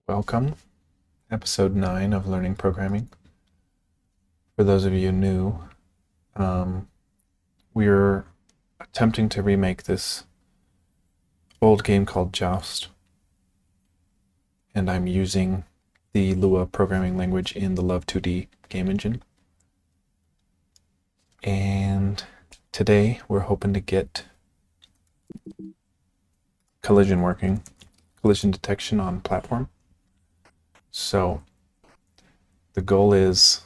Welcome, episode 9 of Learning Programming. For those of you new, we're attempting to remake this old game called Joust, and I'm using the Lua programming language in the Love 2D game engine. And today we're hoping to get collision working, collision detection on platform. So the goal is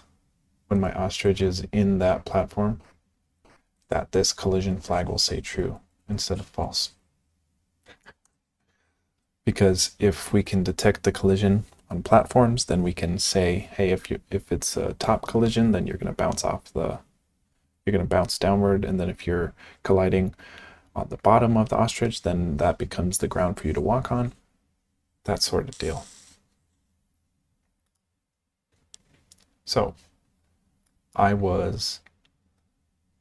when my ostrich is in that platform, that this collision flag will say true instead of false. Because if we can detect the collision on platforms, then we can say, hey, if it's a top collision, then you're going to bounce downward, and then if you're colliding on the bottom of the ostrich, then that becomes the ground for you to walk on. That sort of deal. So I was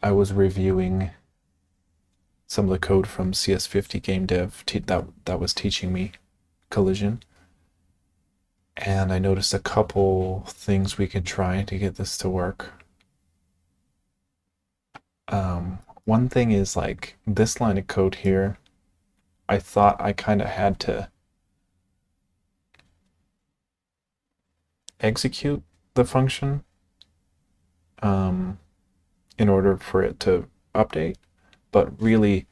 reviewing some of the code from CS50 game dev that was teaching me collision, and I noticed a couple things we could try to get this to work. One thing is, like, this line of code here, I thought I kind of had to execute the function in order for it to update, but really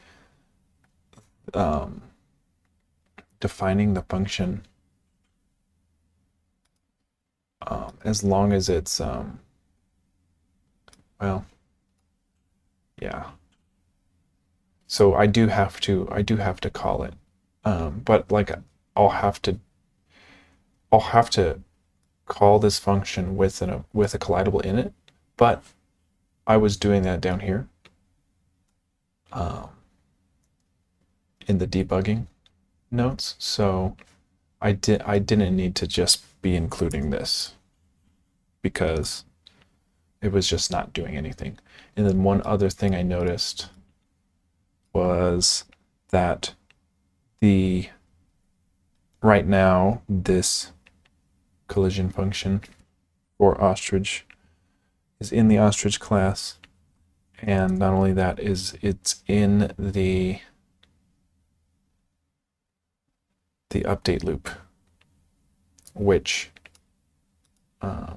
defining the function, as long as it's well, yeah. So I do have to call it, but like I'll have to call this function with a collidable in it, but I was doing that down here in the debugging notes, so I didn't need to just be including this because it was just not doing anything. And then one other thing I noticed was that right now this collision function for ostrich is in the ostrich class, and not only that, it's in the update loop, which I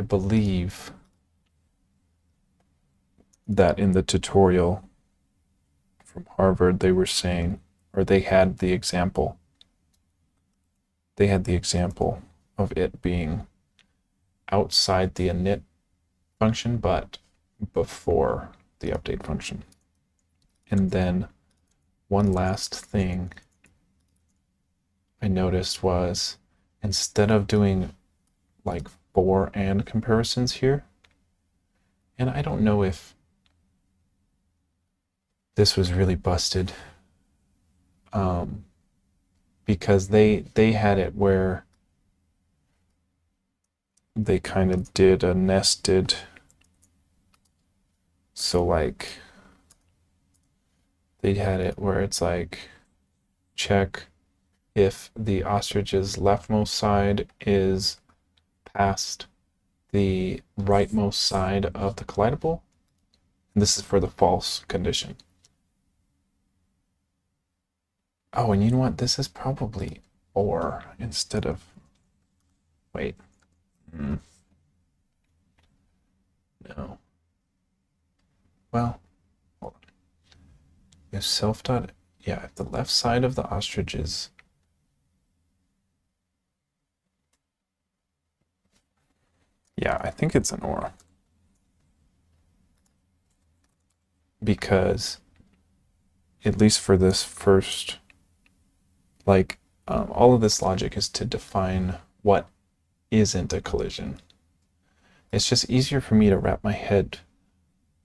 believe that in the tutorial from Harvard they were saying, or they had the example of it being outside the init function but before the update function. And then one last thing I noticed was, instead of doing like for and comparisons here, and I don't know if this was really busted, because they had it where they kind of did a nested, so like they had it where it's like, check if the ostrich's leftmost side is past the rightmost side of the collidable, and this is for the false condition. Oh, and you know what? This is probably or instead of, wait. No. Well, hold on. If self dot, yeah, if the left side of the ostrich is, yeah, I think it's an or. Because at least for this first, like, all of this logic is to define what isn't a collision. It's just easier for me to wrap my head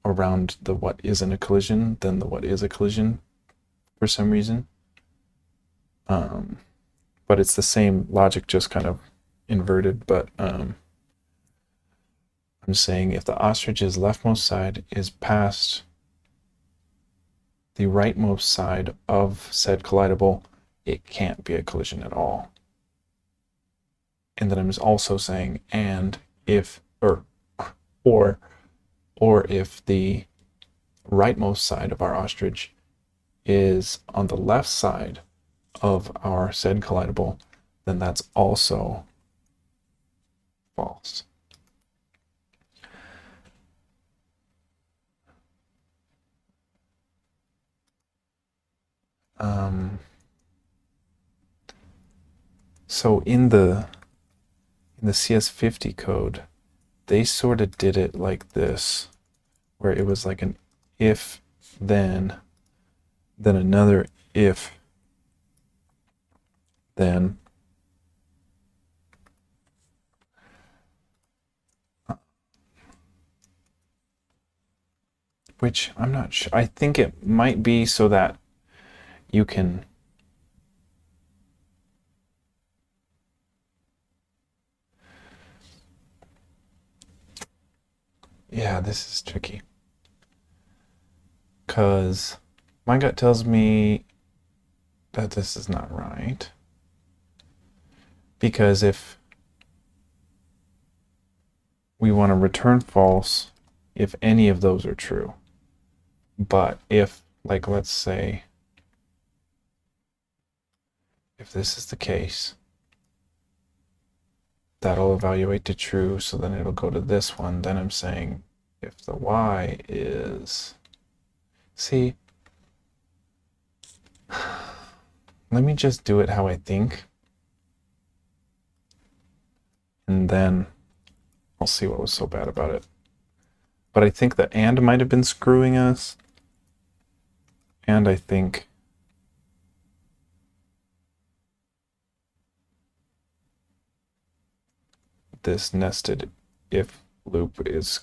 around the what isn't a collision than the what is a collision for some reason. But it's the same logic, just kind of inverted. But I'm saying if the ostrich's leftmost side is past the rightmost side of said collidable, it can't be a collision at all. And then I'm also saying, and if, or if the rightmost side of our ostrich is on the left side of our said collidable, then that's also false. So in the CS50 code, they sort of did it like this, where it was like an if, then another if, then which I'm not sure. I think it might be so that you can yeah, this is tricky. Because my gut tells me that this is not right. Because if we want to return false if any of those are true. But if, like, let's say, if this is the case, that'll evaluate to true, so then it'll go to this one. Then I'm saying if the y is, see, let me just do it how I think, and then I'll see what was so bad about it. But I think the and might have been screwing us, and I think this nested if loop is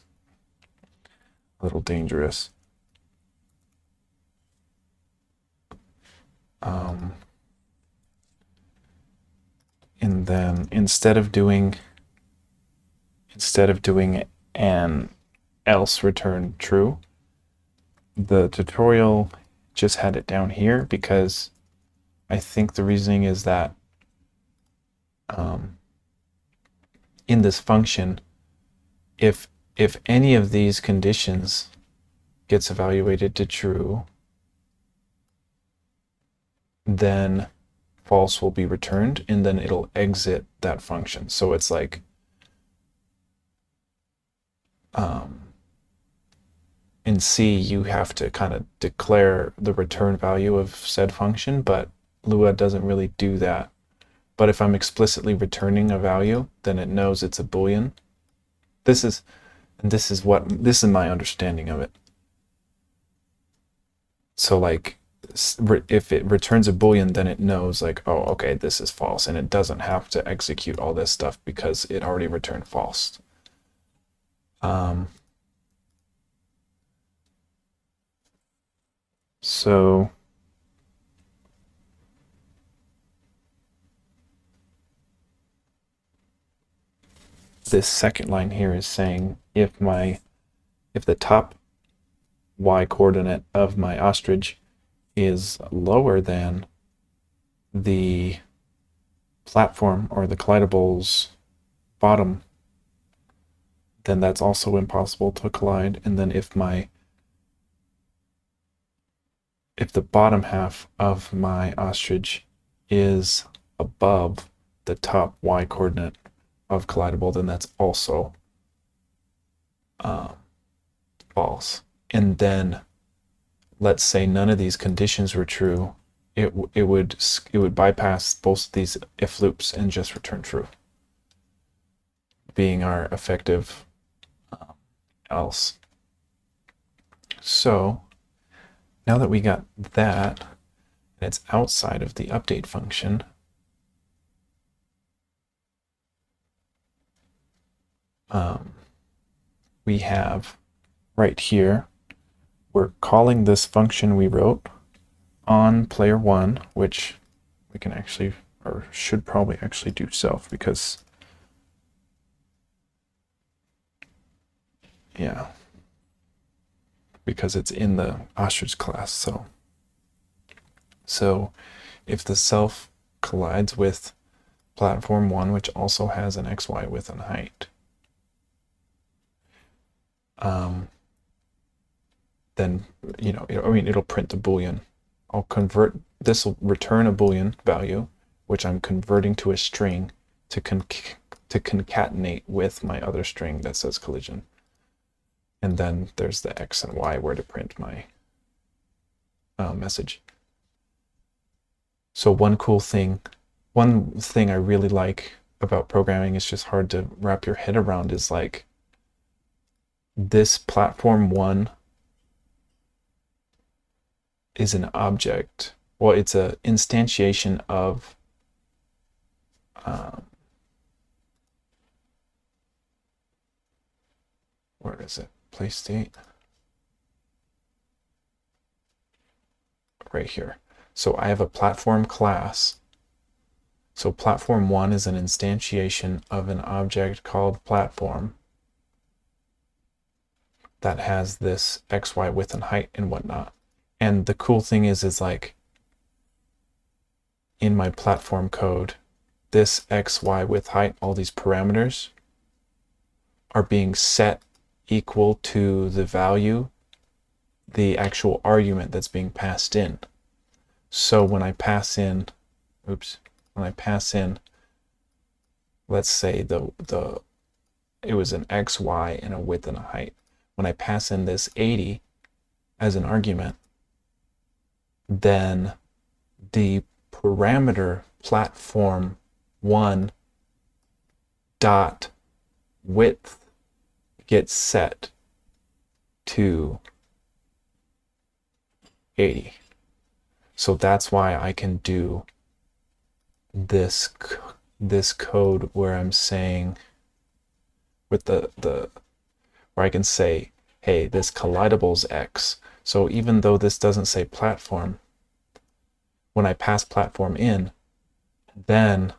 a little dangerous. And then instead of doing an else return true, the tutorial just had it down here because I think the reasoning is that in this function, if any of these conditions gets evaluated to true, then false will be returned, and then it'll exit that function. So it's like in C, you have to kind of declare the return value of said function, but Lua doesn't really do that. But if I'm explicitly returning a value, then it knows it's a Boolean. This is my understanding of it. So like, if it returns a Boolean, then it knows like, oh, okay, this is false, and it doesn't have to execute all this stuff because it already returned false. So this second line here is saying if the top y coordinate of my ostrich is lower than the platform or the collidable's bottom, then that's also impossible to collide. And then if the bottom half of my ostrich is above the top y coordinate of collidable, then that's also false. And then let's say none of these conditions were true, it would bypass both of these if loops and just return true, being our effective else. So now that we got that, and it's outside of the update function, we have right here, we're calling this function we wrote on player one, which we can actually, or should probably actually do self, because yeah, because it's in the ostrich class. So So if the self collides with platform 1, which also has an XY width and height, then, it'll print the Boolean. I'll convert, this will return a Boolean value, which I'm converting to a string to concatenate with my other string that says collision. And then there's the X and Y where to print my message. So one thing I really like about programming, is just hard to wrap your head around, is like this platform 1 is an object. Well, it's an instantiation of where is it? Place state. Right here. So I have a platform class. So platform 1 is an instantiation of an object called platform that has this XY width and height and whatnot. And the cool thing is like in my platform code, this XY width height, all these parameters are being set equal to the value, the actual argument that's being passed in. So when I pass in, let's say it was an XY and a width and a height. When I pass in this 80 as an argument, then the parameter platform 1 dot width gets set to 80. So that's why I can do this code where I'm saying with where I can say, hey, this collidable's X. So even though this doesn't say platform, when I pass platform in, then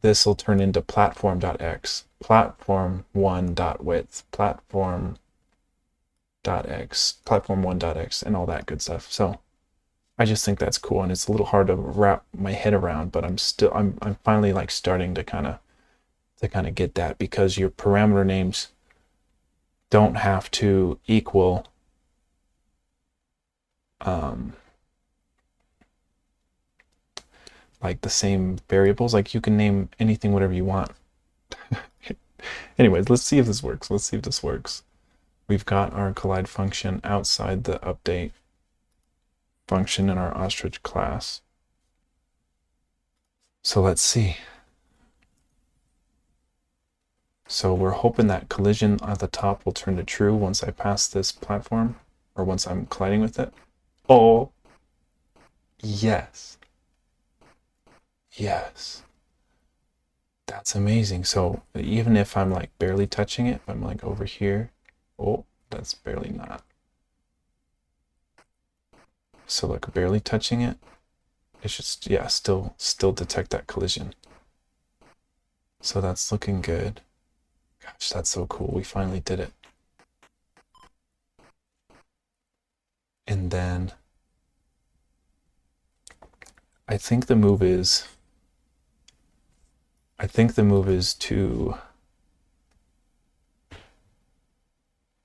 this will turn into platform.x, platform1.width, platform.x, platform1.x, and all that good stuff. So I just think that's cool, and it's a little hard to wrap my head around, but I'm finally like starting to kind of get that, because your parameter names don't have to equal like the same variables. Like you can name anything whatever you want. Anyways, let's see if this works. We've got our collide function outside the update function in our ostrich class. So let's see. So we're hoping that collision at the top will turn to true once I pass this platform, or once I'm colliding with it. Oh, yes. Yes. That's amazing. So even if I'm like barely touching it, if I'm like over here, oh, that's barely not. So like barely touching it, it should, yeah, still detect that collision. So that's looking good. Gosh, that's so cool. We finally did it. And then I think the move is to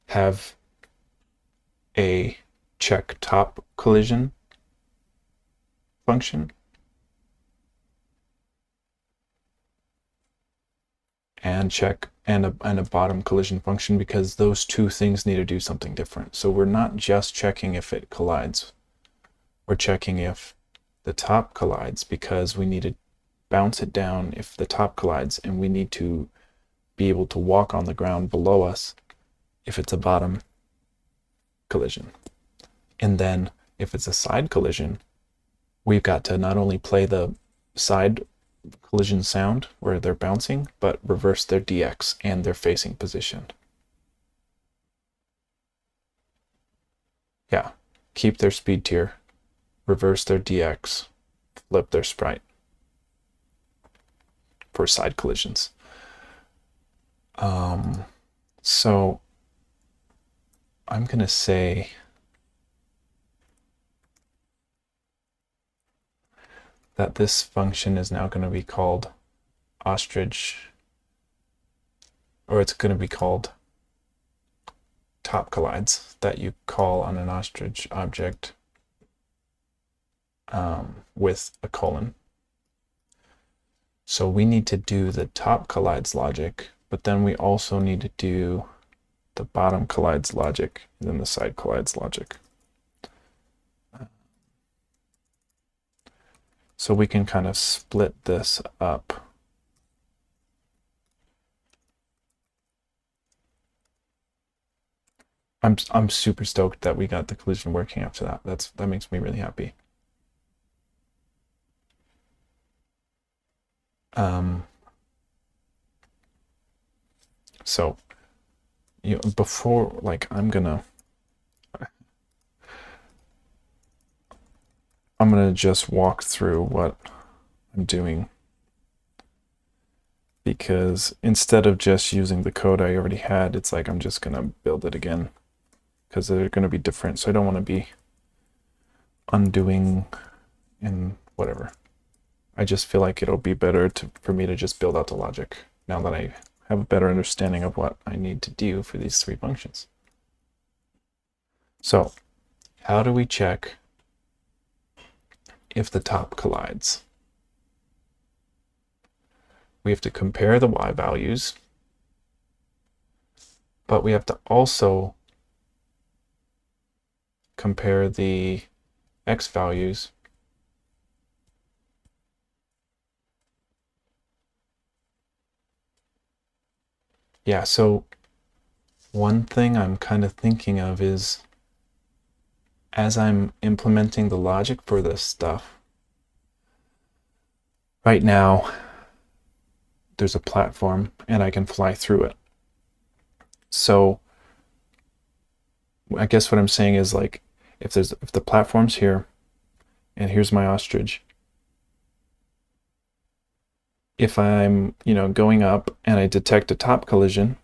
have a check top collision function and check and a bottom collision function, because those two things need to do something different. So we're not just checking if it collides, we're checking if the top collides, because we need to bounce it down if the top collides, and we need to be able to walk on the ground below us if it's a bottom collision. And then if it's a side collision, we've got to not only play the side collision sound where they're bouncing, but reverse their dx and their facing position. Yeah, keep their speed tier, reverse their dx, flip their sprite for side collisions. So I'm gonna say that this function is now going to be called ostrich, or it's going to be called top collides that you call on an ostrich object with a colon. So we need to do the top collides logic, but then we also need to do the bottom collides logic and then the side collides logic. So we can kind of split this up. I'm super stoked that we got the collision working after that. That makes me really happy. So before, like, I'm gonna just walk through what I'm doing, because instead of just using the code I already had, it's like I'm just gonna build it again because they're gonna be different. So I don't want to be undoing and whatever. I just feel like it'll be better for me to just build out the logic now that I have a better understanding of what I need to do for these three functions. So how do we check if the top collides? We have to compare the y values, but we have to also compare the x values Yeah, so one thing I'm kind of thinking of is, as I'm implementing the logic for this stuff, right now there's a platform and I can fly through it. So I guess what I'm saying is, like, if the platform's here and here's my ostrich, if I'm going up and I detect a top collision,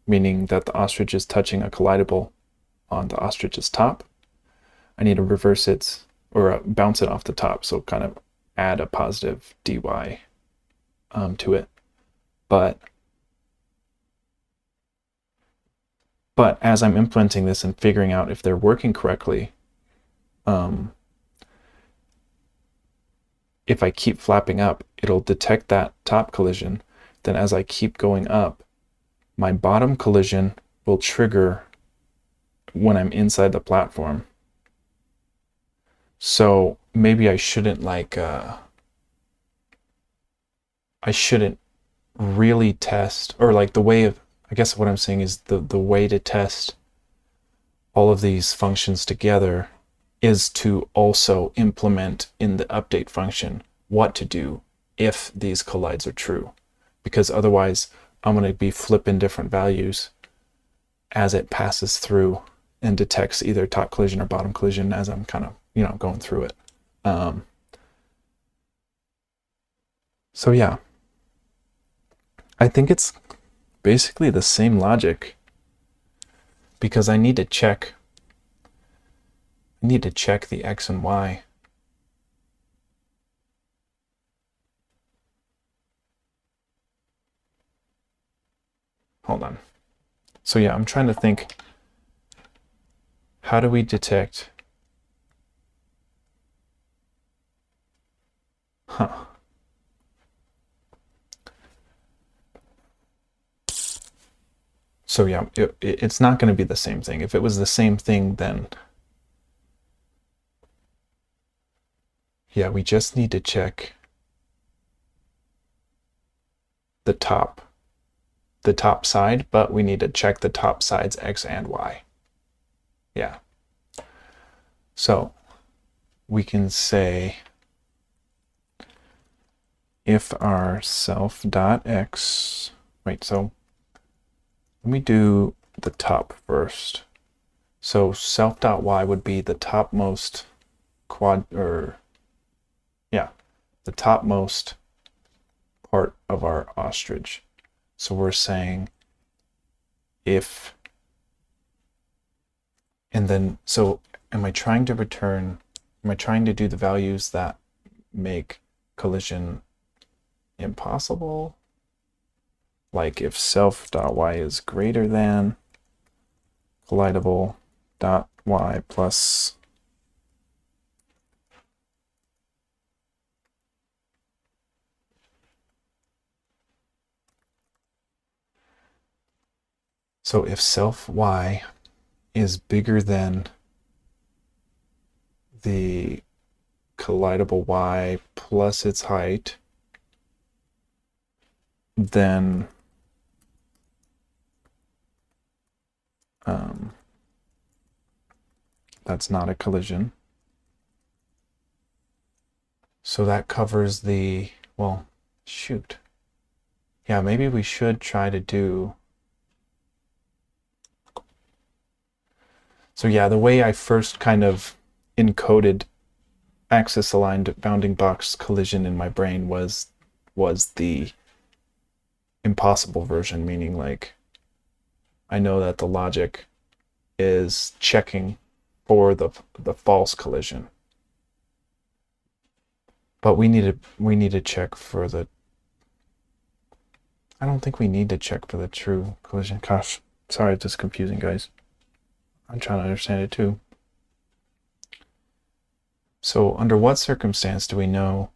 meaning that the ostrich is touching a collidable on the ostrich's top, I need to reverse it or bounce it off the top, so kind of add a positive dy to it. But as I'm implementing this and figuring out if they're working correctly, if I keep flapping up, it'll detect that top collision. Then as I keep going up, my bottom collision will trigger when I'm inside the platform. So maybe I shouldn't I shouldn't really test, or like the way of, I guess what I'm saying is the way to test all of these functions together is to also implement in the update function what to do if these collides are true, because otherwise I'm going to be flipping different values as it passes through and detects either top collision or bottom collision as I'm kind of going through it. So yeah, I think it's basically the same logic, because I need to check the x and y. Hold on. So yeah, I'm trying to think, how do we detect? So yeah, it's not going to be the same thing. If it was the same thing, then yeah, we just need to check the top side, but we need to check the top sides x and y. Yeah. So we can say if our self.x, wait, so let me do the top first. So self.y would be the topmost the topmost part of our ostrich. So we're saying if, and then, so am I trying to do the values that make collision impossible. Like if self.y is greater than collidable.y plus so if self y is bigger than the collidable y plus its height, then that's not a collision. So that covers the, well, shoot. Yeah, maybe we should try to do. So yeah, the way I first kind of encoded axis aligned bounding box collision in my brain was the impossible version, meaning like I know that the logic is checking for the false collision. But we need to check for the, I don't think we need to check for the true collision. Gosh, sorry, it's just confusing, guys. I'm trying to understand it too. So under what circumstance do we know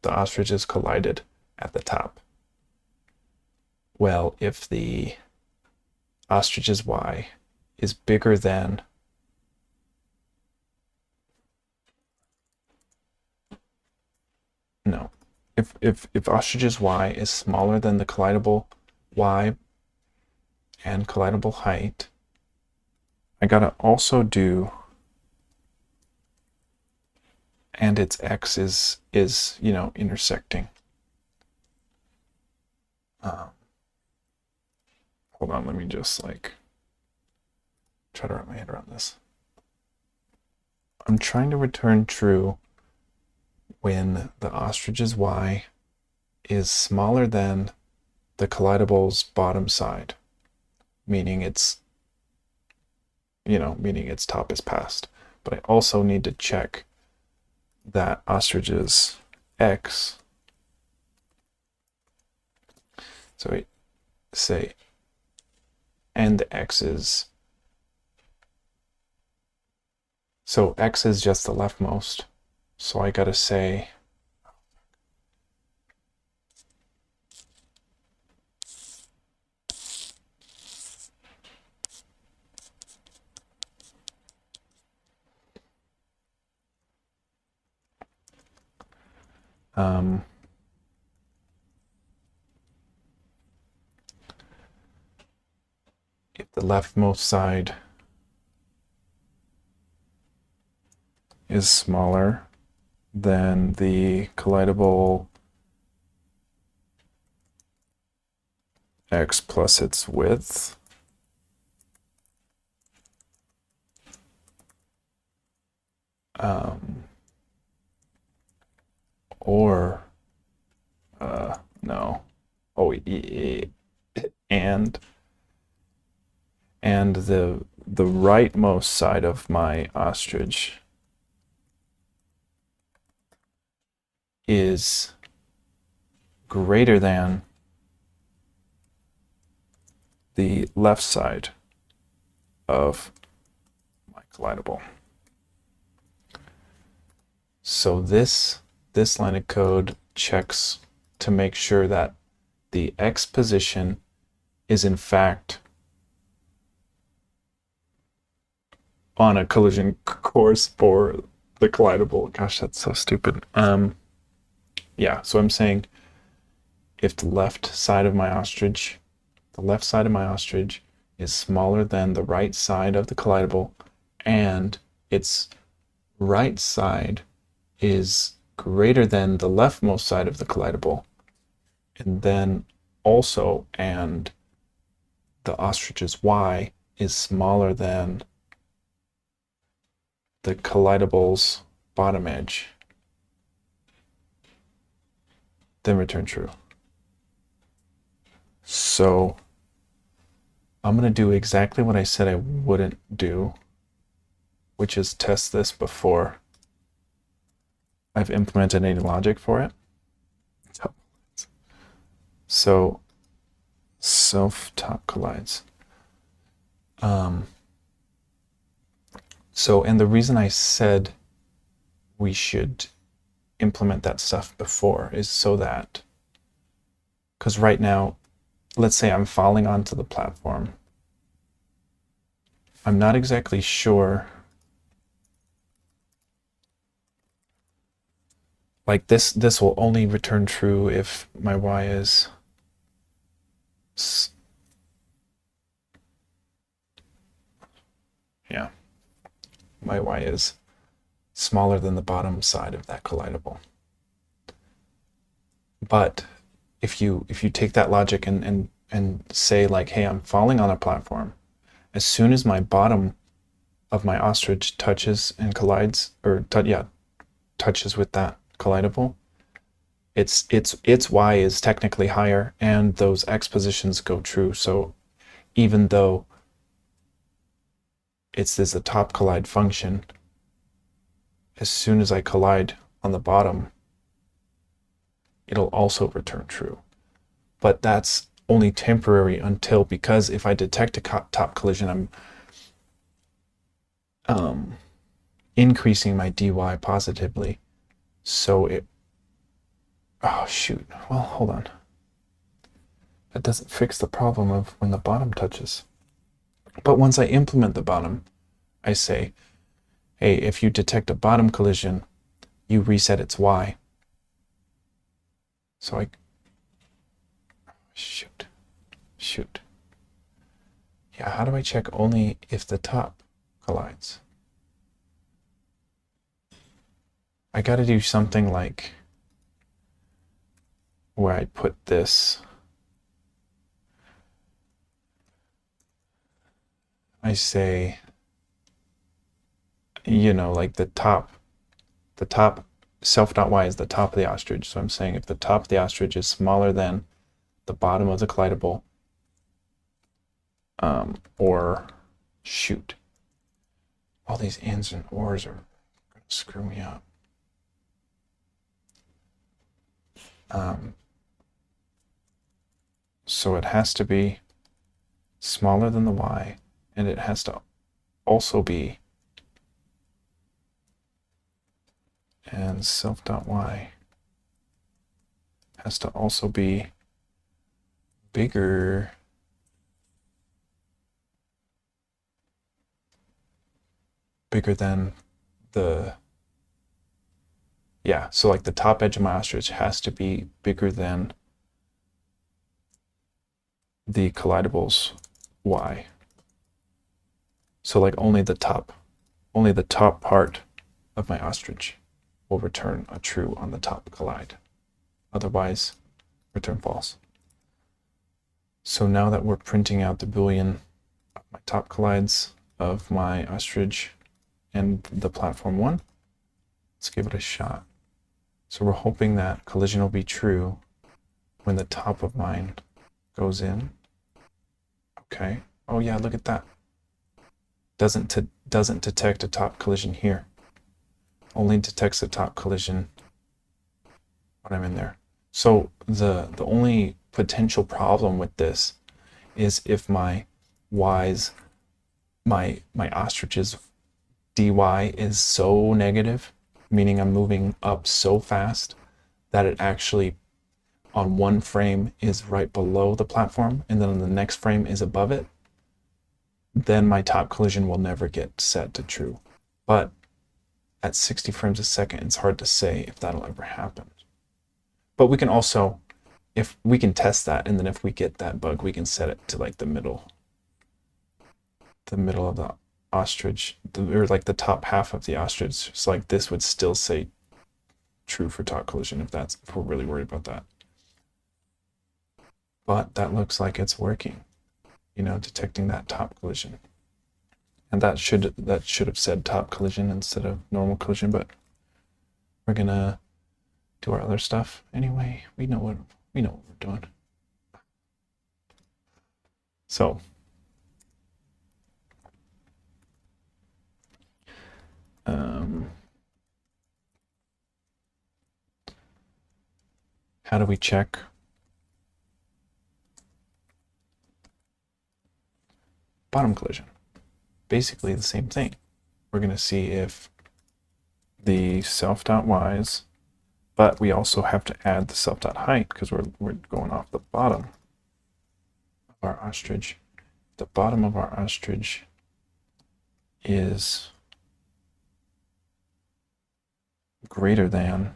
the ostriches collided at the top? Well, if the ostrich's y is bigger than no. If ostrich's y is smaller than the collidable y and collidable height, I gotta also do and its x is you know, intersecting. Hold on, let me just like try to wrap my head around this. I'm trying to return true when the ostrich's y is smaller than the collidable's bottom side, meaning its, you know, meaning its top is passed. But I also need to check that ostrich's x, so we say, and the x is, so x is just the leftmost, so I gotta say if the leftmost side is smaller than the collidable x plus its width, or no, oh, and the rightmost side of my ostrich is greater than the left side of my collidable. So this line of code checks to make sure that the x position is in fact on a collision course for the collidable. Gosh, that's so stupid. Yeah, so I'm saying if the left side of my ostrich is smaller than the right side of the collidable, and its right side is greater than the leftmost side of the collidable, and then also, and the ostrich's y is smaller than the collidable's bottom edge, then return true. So I'm going to do exactly what I said I wouldn't do, which is test this before I've implemented any logic for it. So self-top collides. So, and the reason I said we should implement that stuff before is so that, because right now, let's say I'm falling onto the platform. I'm not exactly sure. Like this will only return true if my y is yeah, my y is smaller than the bottom side of that collidable. But if you take that logic and say like, hey, I'm falling on a platform, as soon as my bottom of my ostrich touches and collides, or touches with that collidable, its y is technically higher, and those x positions go true. So even though it's this a top collide function, as soon as I collide on the bottom, it'll also return true. But that's only temporary until, because if I detect a top collision, I'm increasing my dy positively. So it, oh shoot, well, hold on. That doesn't fix the problem of when the bottom touches. But once I implement the bottom, I say, hey, if you detect a bottom collision, you reset its y. So I, shoot. Yeah, how do I check only if the top collides? I gotta do something like where I put this. I say, like the top self.y is the top of the ostrich. So I'm saying if the top of the ostrich is smaller than the bottom of the collidable, or shoot, all these ands and ors are gonna screw me up. So it has to be smaller than the y, and it has to also be, and self.y has to also be bigger than the, yeah, so like the top edge of my ostrich has to be bigger than the collidable's y. So like only the top part of my ostrich will return a true on the top collide. Otherwise, return false. So now that we're printing out the Boolean of my top collides of my ostrich and the platform one, let's give it a shot. So we're hoping that collision will be true when the top of mine goes in. Okay. Oh yeah, look at that. Doesn't detect a top collision here. Only detects a top collision when I'm in there. So the only potential problem with this is if my y's, my ostrich's dy is so negative, meaning I'm moving up so fast that it actually on one frame is right below the platform and then on the next frame is above it, then my top collision will never get set to true. But at 60 frames a second, it's hard to say if that'll ever happen. But we can also, if we can test that, and then if we get that bug, we can set it to like the middle of the ostrich, or like the top half of the ostrich. So like this would still say true for top collision if we're really worried about that. But that looks like it's working, detecting that top collision. And that should have said top collision instead of normal collision, but we're gonna do our other stuff anyway. We know what we're doing. So how do we check? Bottom collision. Basically the same thing. We're going to see if the self.y's, but we also have to add the self.height because we're going off the bottom of our ostrich. The bottom of our ostrich is greater than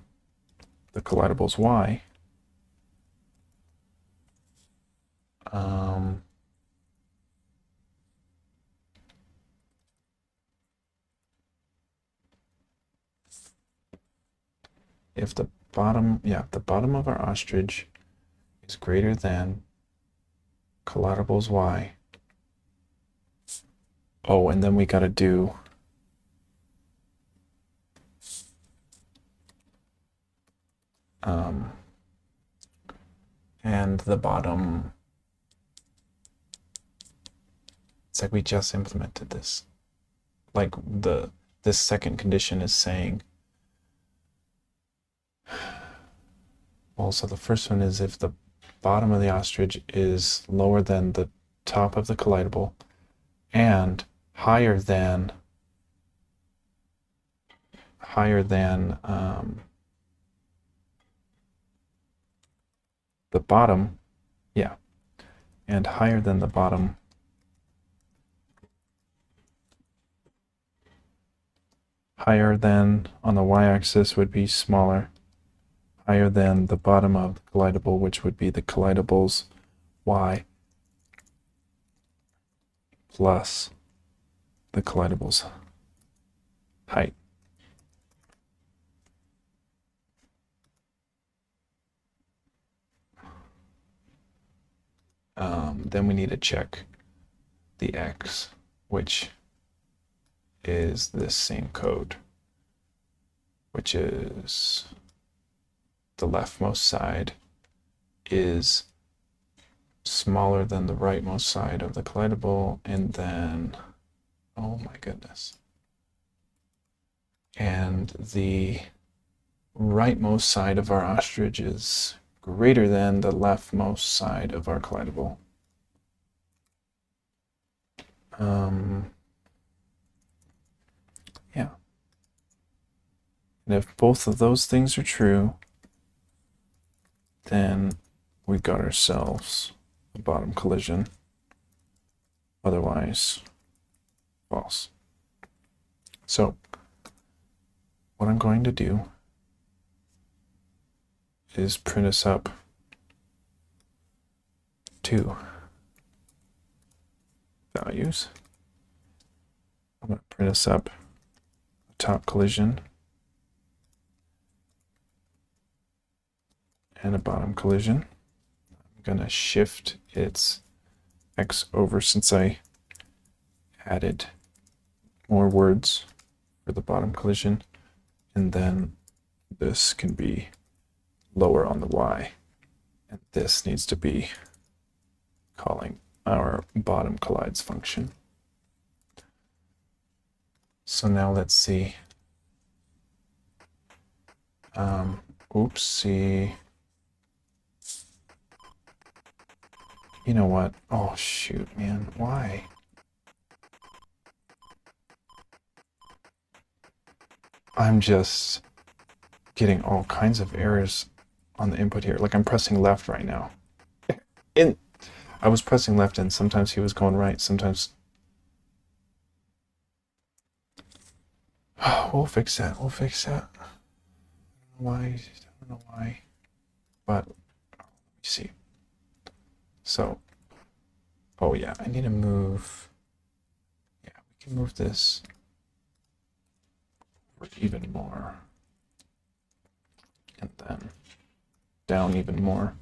the collidable's y. If the bottom of our ostrich is greater than collidable's y. Oh, and then we got to do and the bottom. It's like we just implemented this. Like this second condition is saying, well, so the first one is if the bottom of the ostrich is lower than the top of the collidable and higher than the bottom, yeah, and higher than the bottom higher than on the y-axis would be smaller, higher than the bottom of the collidable, which would be the collidable's y plus the collidable's height. Then we need to check the x, which is this same code, which is the leftmost side is smaller than the rightmost side of the collidable, and then, oh my goodness, and the rightmost side of our ostrich is greater than the leftmost side of our collidable. Yeah. And if both of those things are true, then we've got ourselves a bottom collision. Otherwise, false. So what I'm going to do is print us up two values. I'm going to print us up a top collision and a bottom collision. I'm going to shift its x over since I added more words for the bottom collision, and then this can be lower on the y, and this needs to be calling our bottom collides function. So now let's see. Oopsie. You know what? Oh shoot, man. Why? I'm just getting all kinds of errors on the input here. Like I'm pressing left right now. I was pressing left and sometimes he was going right, sometimes. We'll fix that. We'll fix that. I don't know why. I don't know why. But let me see. So, oh yeah, I need to move. Yeah, we can move this even more. And then down even more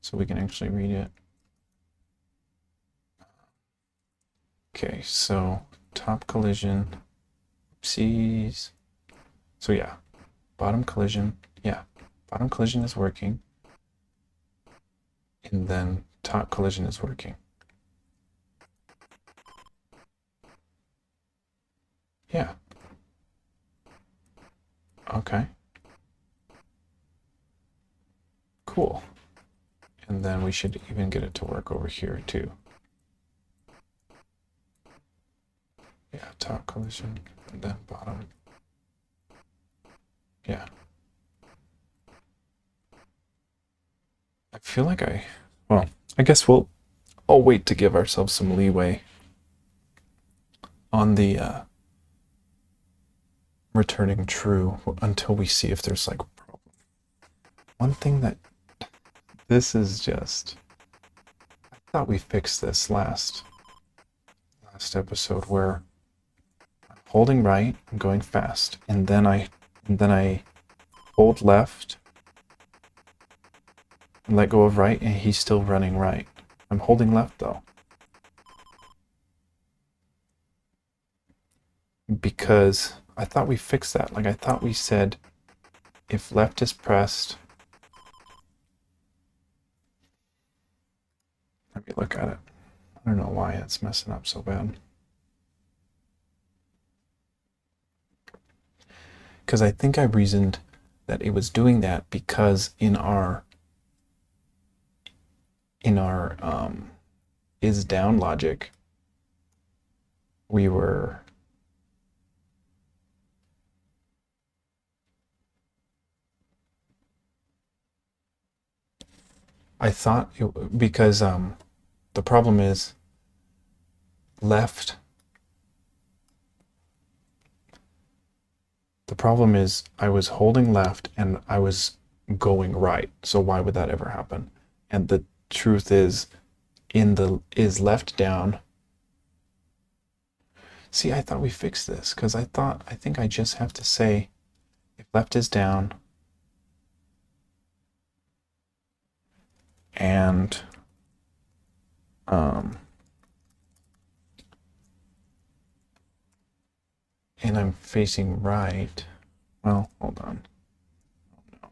so we can actually read it. Okay, so top collision. Oopsies. So yeah, bottom collision. Yeah, bottom collision is working. And then top collision is working. Yeah. Okay. Cool. And then we should even get it to work over here too. Yeah, top collision and then bottom. Yeah. I feel like well, I guess I'll wait to give ourselves some leeway on the returning true until we see if there's like a problem. One thing that this is just, I thought we fixed this last episode where I'm holding right, I'm going fast, and then I hold left and let go of right, and he's still running right. I'm holding left though. Because I thought we fixed that. Like I thought we said if left is pressed, let me look at it. I don't know why it's messing up so bad. Because I think I reasoned that it was doing that because in our is down logic, we were I thought because the problem is left. The problem is I was holding left and I was going right. So why would that ever happen? And the truth is is left down. See, I thought we fixed this because I think I just have to say if left is down and I'm facing right. Well, hold on. Oh no.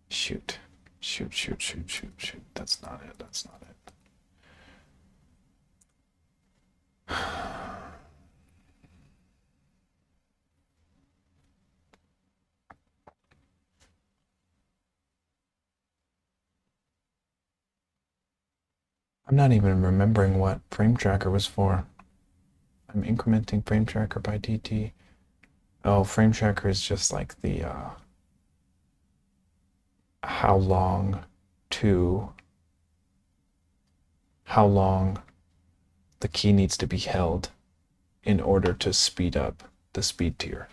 Shoot. That's not it. I'm not even remembering what frame tracker was for. I'm incrementing frame tracker by dt. Oh, frame tracker is just like the how long the key needs to be held in order to speed up the speed tier.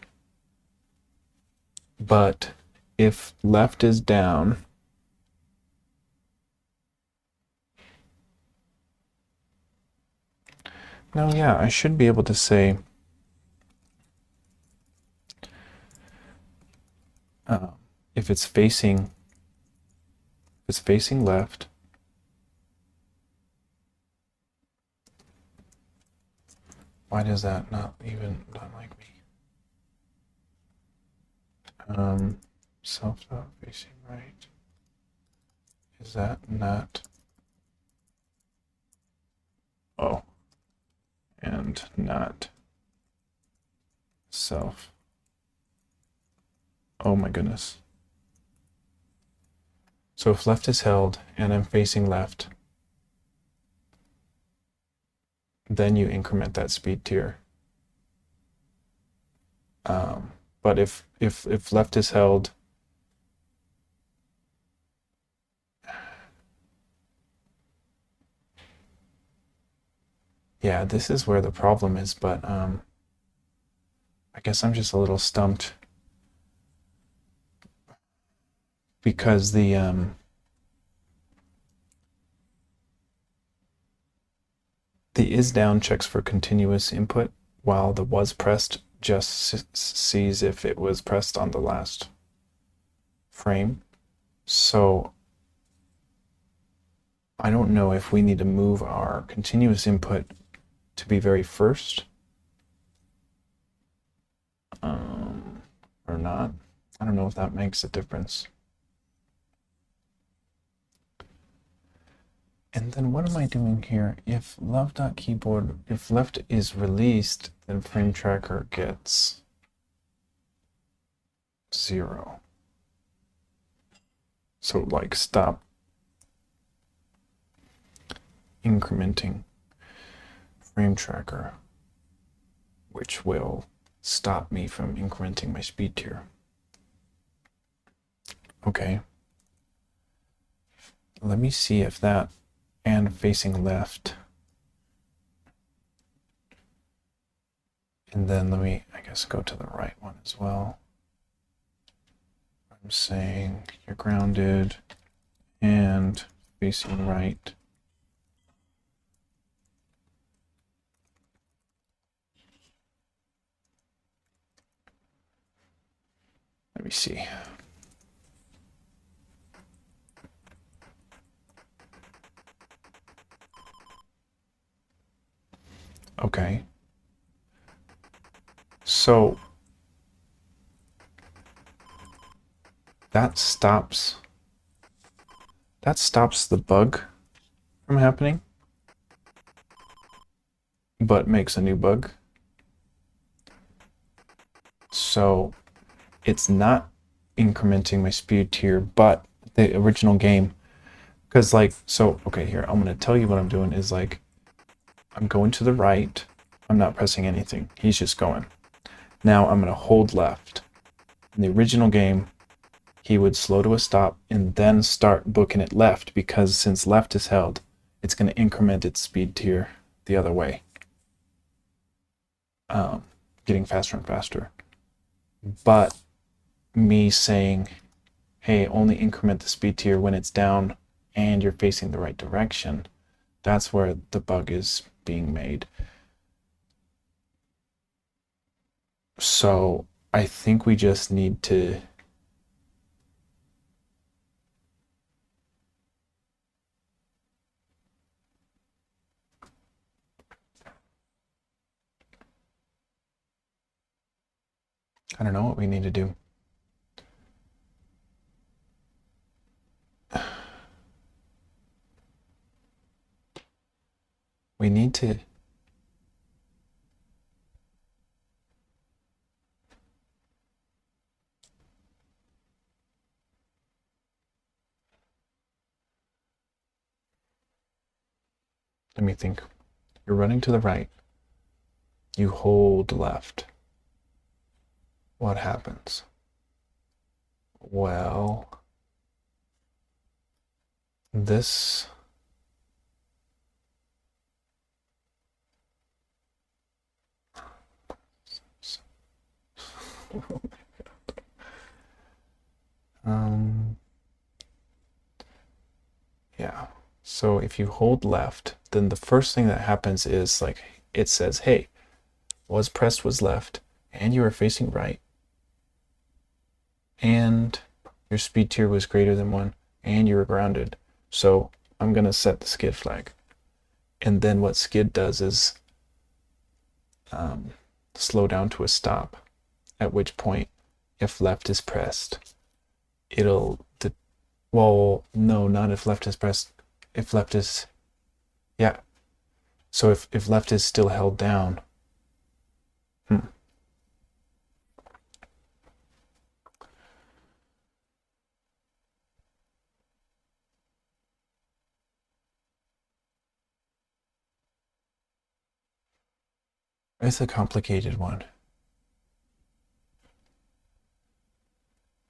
But if left is down, now yeah, I should be able to say if it's facing left, why does that not like me? Self dot facing right. Is that not? Oh, and not self. Oh my goodness. So if left is held and I'm facing left, then you increment that speed tier. But if left is held, yeah, this is where the problem is, but I guess I'm just a little stumped because the is down checks for continuous input while the was pressed just sees if it was pressed on the last frame. So I don't know if we need to move our continuous input to be very first or not. I don't know if that makes a difference. And then what am I doing here? If love.keyboard, if left is released, then frame tracker gets 0. So like stop incrementing frame tracker, which will stop me from incrementing my speed tier. Okay. Let me see if that and facing left. And then let me, I guess, go to the right one as well. I'm saying you're grounded and facing right. Let me see. Okay. So that stops the bug from happening, but makes a new bug. So it's not incrementing my speed tier, but the original game, because like, so, okay, here, I'm going to tell you what I'm doing is like, I'm going to the right. I'm not pressing anything. He's just going. Now I'm going to hold left. In the original game, he would slow to a stop and then start booking it left, because since left is held, it's going to increment its speed tier the other way, getting faster and faster. But me saying, hey, only increment the speed tier when it's down and you're facing the right direction, that's where the bug is being made. So I think we just need to I don't know what we need to do. We need to let me think. You're running to the right. You hold left. What happens? Well, this yeah. So if you hold left, then the first thing that happens is like it says, hey, was pressed was left, and you were facing right, and your speed tier was greater than 1, and you were grounded. So I'm going to set the skid flag. And then what skid does is slow down to a stop, at which point, if left is pressed, it'll, well, no, not if left is pressed. If left is, yeah. So if left is still held down, it's a complicated one.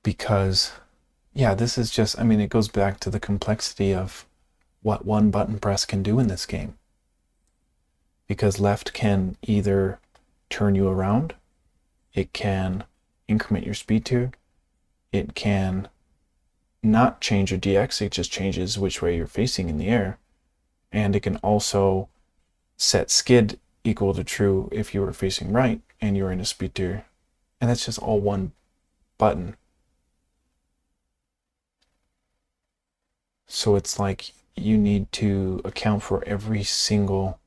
Because, yeah, this is just, I mean, it goes back to the complexity of what one button press can do in this game. Because left can either turn you around, it can increment your speed tier, it can not change your DX, it just changes which way you're facing in the air, and it can also set skid equal to true if you were facing right and you're in a speed tier, and that's just all one button. So it's like you need to account for every single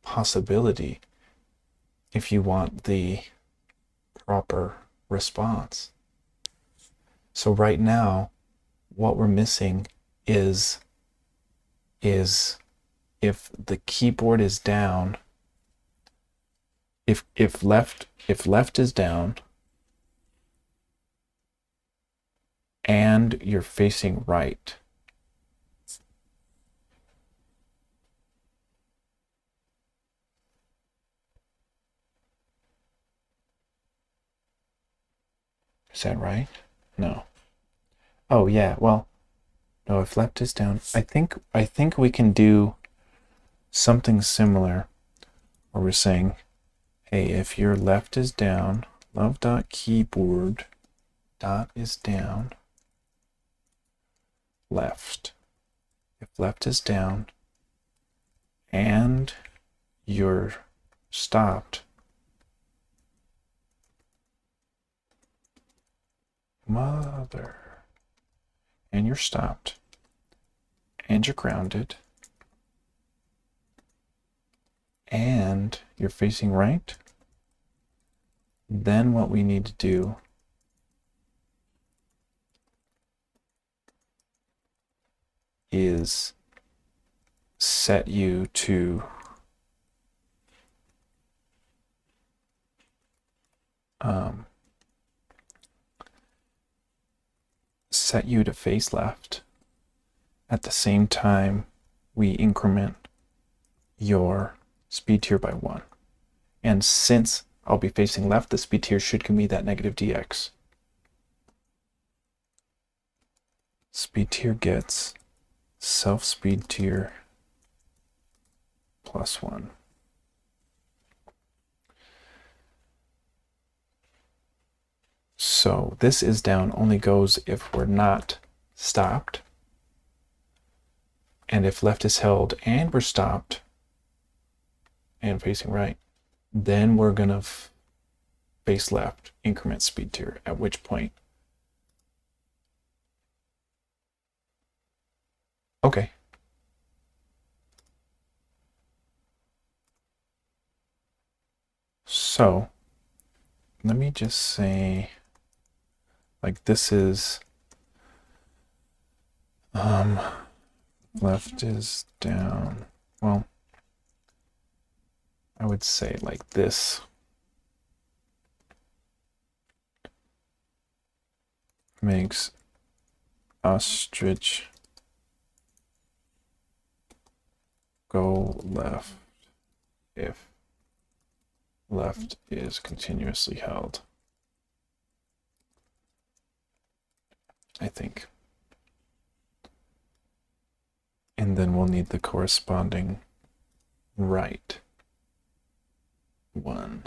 possibility if you want the proper response. So right now, what we're missing is if the keyboard is down, if left is down, and you're facing right. Is that right? No. Oh yeah, well, no, if left is down, I think we can do something similar where we're saying, hey, if your left is down, love.keyboard dot is down, left. If left is down and you're stopped, mother, and you're stopped, and you're grounded, and you're facing right, then what we need to do is set you to face left. At the same time, we increment your speed tier by 1. And since I'll be facing left, the speed tier should give me that negative dx. Speed tier gets self speed tier plus 1. So this is down only goes if we're not stopped. And if left is held and we're stopped and facing right, then we're going to face left, increment speed tier, at which point. Okay. So let me just say, like, this is left is down. Well, I would say like this. Makes ostrich go left if left is continuously held. I think. And then we'll need the corresponding right one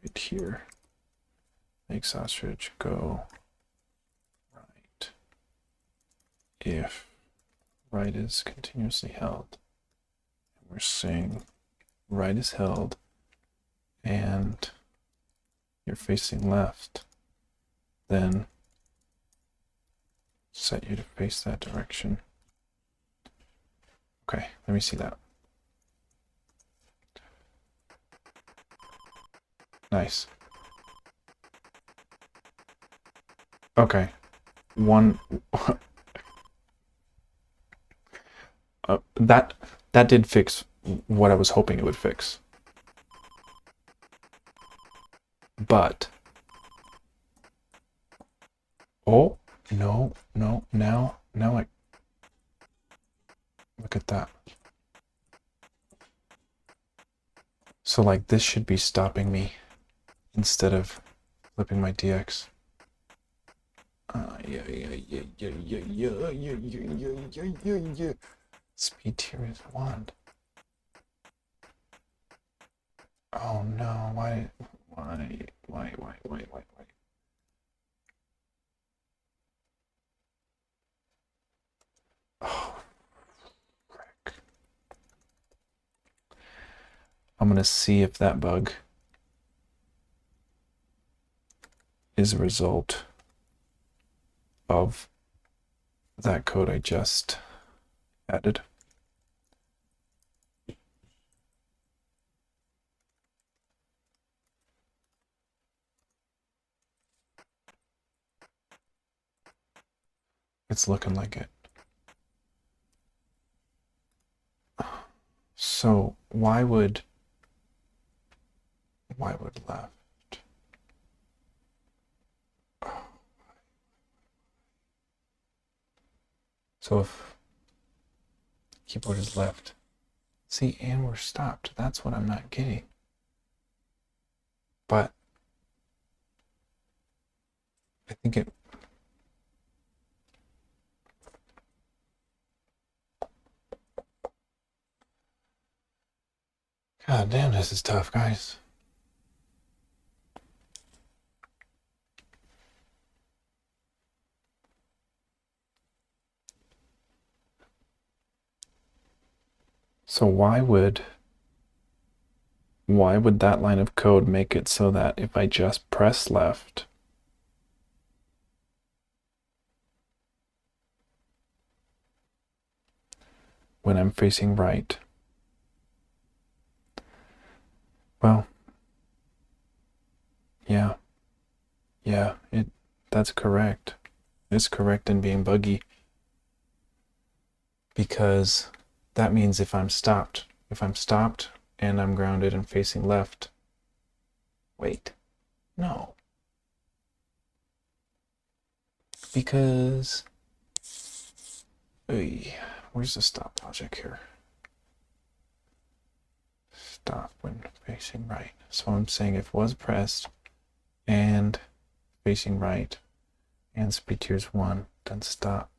right here. Makes ostrich go right if right is continuously held. And we're saying right is held and you're facing left, then set you to face that direction. Okay, let me see that. Nice. Okay. One that did fix what I was hoping it would fix. But oh no, now I look at that. So like this should be stopping me instead of flipping my DX. Yeah. Speed tier is 1. Oh no, why? Oh, frick. I'm gonna see if that bug is a result of that code I just added. It's looking like it. So why would left? So if keyboard is left, see, and we're stopped. That's what I'm not getting. But I think it. God damn, this is tough, guys. So why would that line of code make it so that if I just press left, when I'm facing right, well, yeah, that's correct. It's correct in being buggy, because that means if I'm stopped and I'm grounded and facing left, wait, no, because, where's the stop logic here? Stop when facing right. So I'm saying if was pressed and facing right and speed tier is 1, then stop.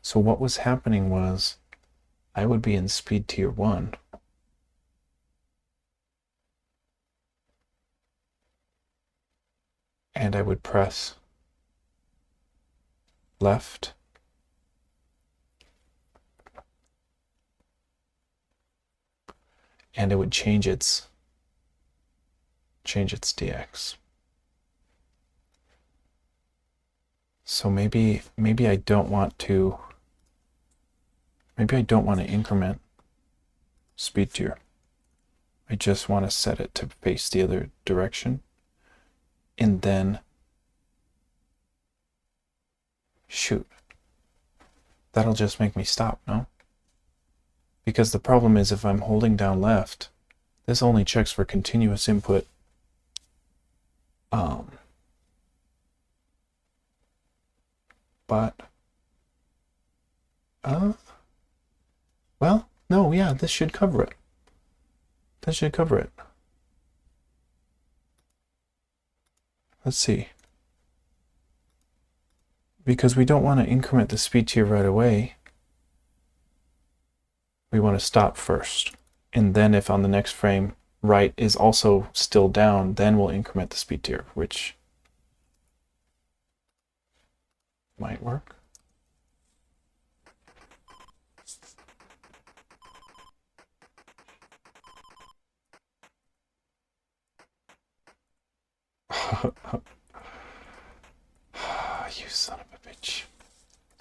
So what was happening was I would be in speed tier 1. And I would press left and it would change its DX. So maybe I don't want to increment speed tier. I just want to set it to face the other direction, and then shoot, that'll just make me stop, no? Because the problem is if I'm holding down left, this only checks for continuous input. But well, no, yeah, this should cover it. That should cover it. Let's see. Because we don't want to increment the speed tier right away. We want to stop first. And then if on the next frame right is also still down, then we'll increment the speed tier, which might work. You son of a bitch.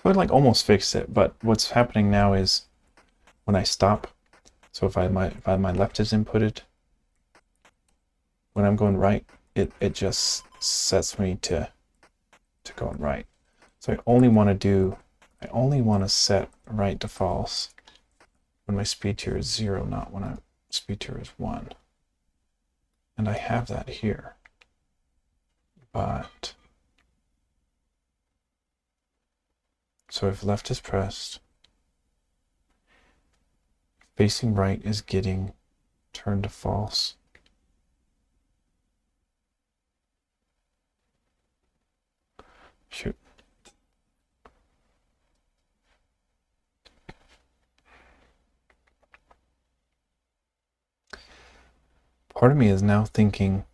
So I like almost fixed it, but what's happening now is when I stop, so if my left is inputted, when I'm going right, it just sets me to going right. So I only want to set right to false when my speed tier is 0, not when my speed tier is 1. And I have that here. But so if left is pressed, facing right is getting turned to false. Shoot. Part of me is now thinking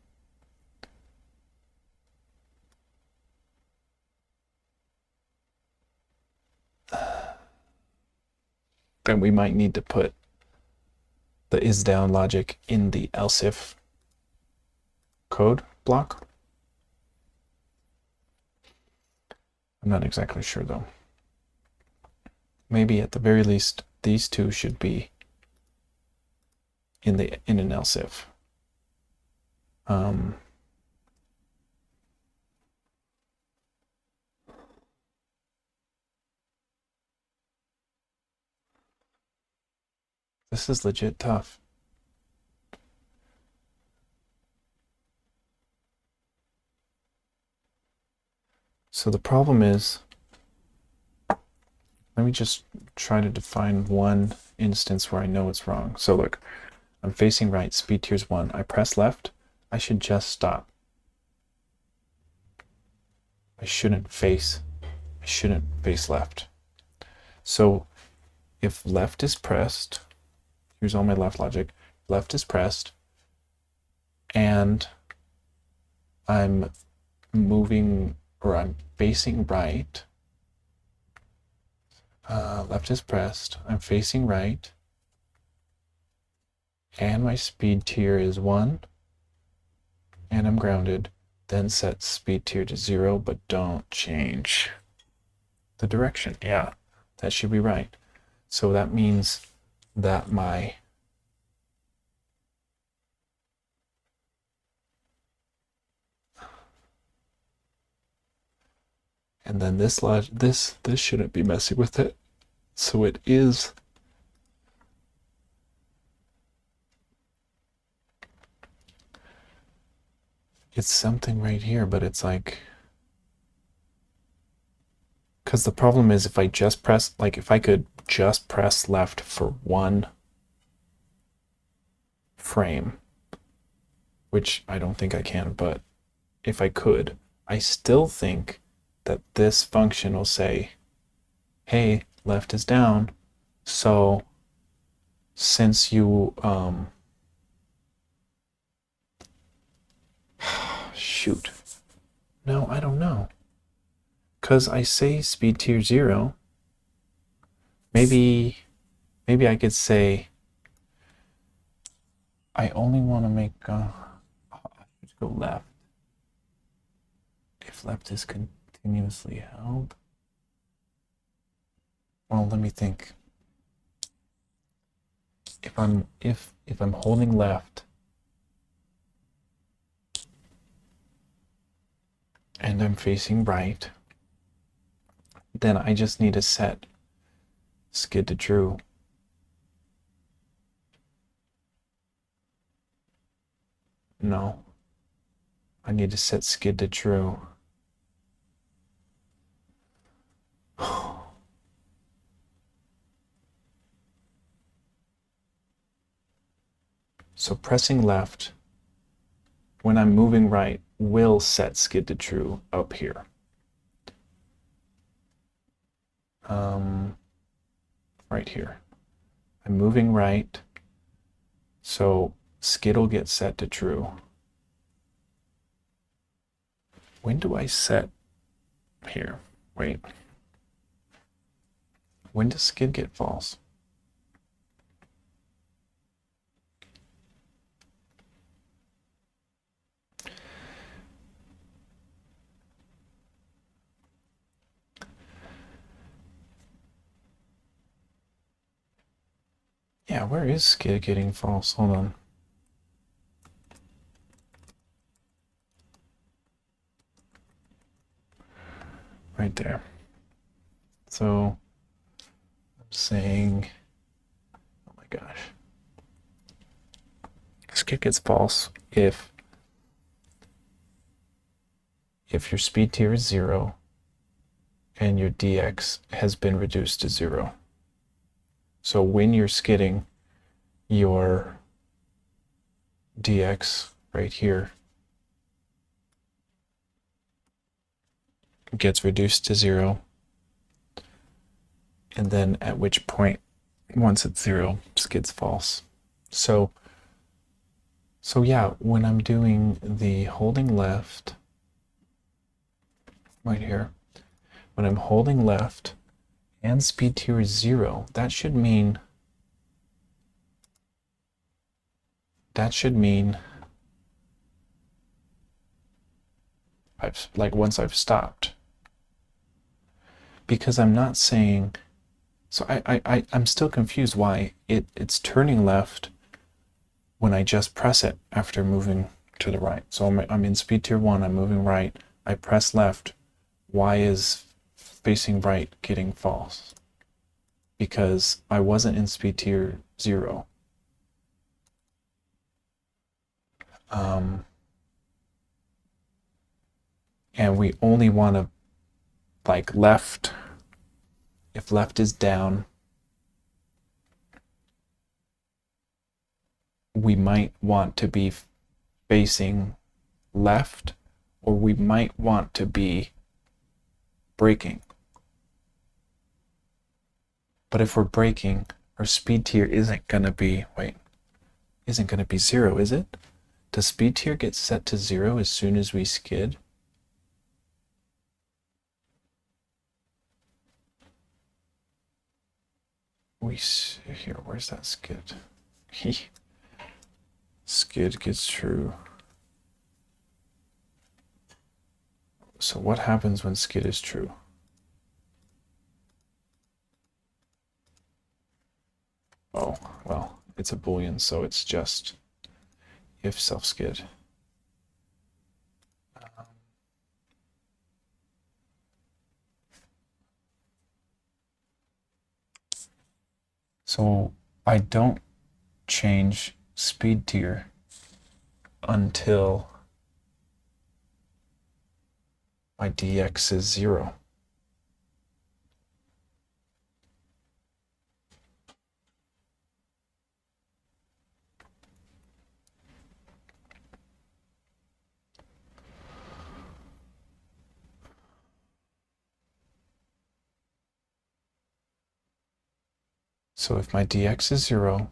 that we might need to put the is down logic in the else if code block. I'm not exactly sure though. Maybe at the very least these two should be in an else if. This is legit tough. So the problem is, let me just try to define one instance where I know it's wrong. So look, I'm facing right, speed tier is 1. I press left, I should just stop. I shouldn't face left. So if left is pressed, here's all my left logic, left is pressed, and I'm moving, or I'm facing right, left is pressed, I'm facing right, and my speed tier is 1, and I'm grounded, then set speed tier to 0, but don't change the direction. Yeah, that should be right. So that means that my and then this shouldn't be messing with it. So it is it's something right here, but it's like, because the problem is if I just press, like if I could just press left for 1 frame, which I don't think I can, but if I could, I still think that this function will say, hey, left is down, so since you shoot, no, I don't know, because I say speed tier 0. Maybe I could say I only want to make go left if left is continuously held. Well, let me think. If I'm holding left and I'm facing right, then I just need to set skid to true. No, I need to set skid to true. So pressing left when I'm moving right will set skid to true up here. Right here. I'm moving right, so skid will get set to true. When do I set here? Wait. When does skid get false? Yeah, where is skid getting false? Hold on. Right there. So I'm saying, oh my gosh. Skid gets false if your speed tier is 0 and your dx has been reduced to 0. So when you're skidding, your dx right here gets reduced to 0, and then at which point, once it's 0, skid's false. So yeah, when I'm doing the holding left right here, when I'm holding left and speed tier is 0, that should mean once I've stopped, because I'm not saying, so I'm still confused why it's turning left when I just press it after moving to the right. So I'm in speed tier 1, I'm moving right, I press left. Why is facing right getting false? Because I wasn't in speed tier 0. And we only want to, like, left, if left is down, we might want to be facing left, or we might want to be braking. But if we're braking, our speed tier isn't going to be 0, is it? Does speed tier get set to 0 as soon as we skid? Where's that skid? Skid gets true. So what happens when skid is true? Oh, well, it's a Boolean, so it's just if self-skid. So I don't change speed tier until my dx is 0. So if my dx is 0,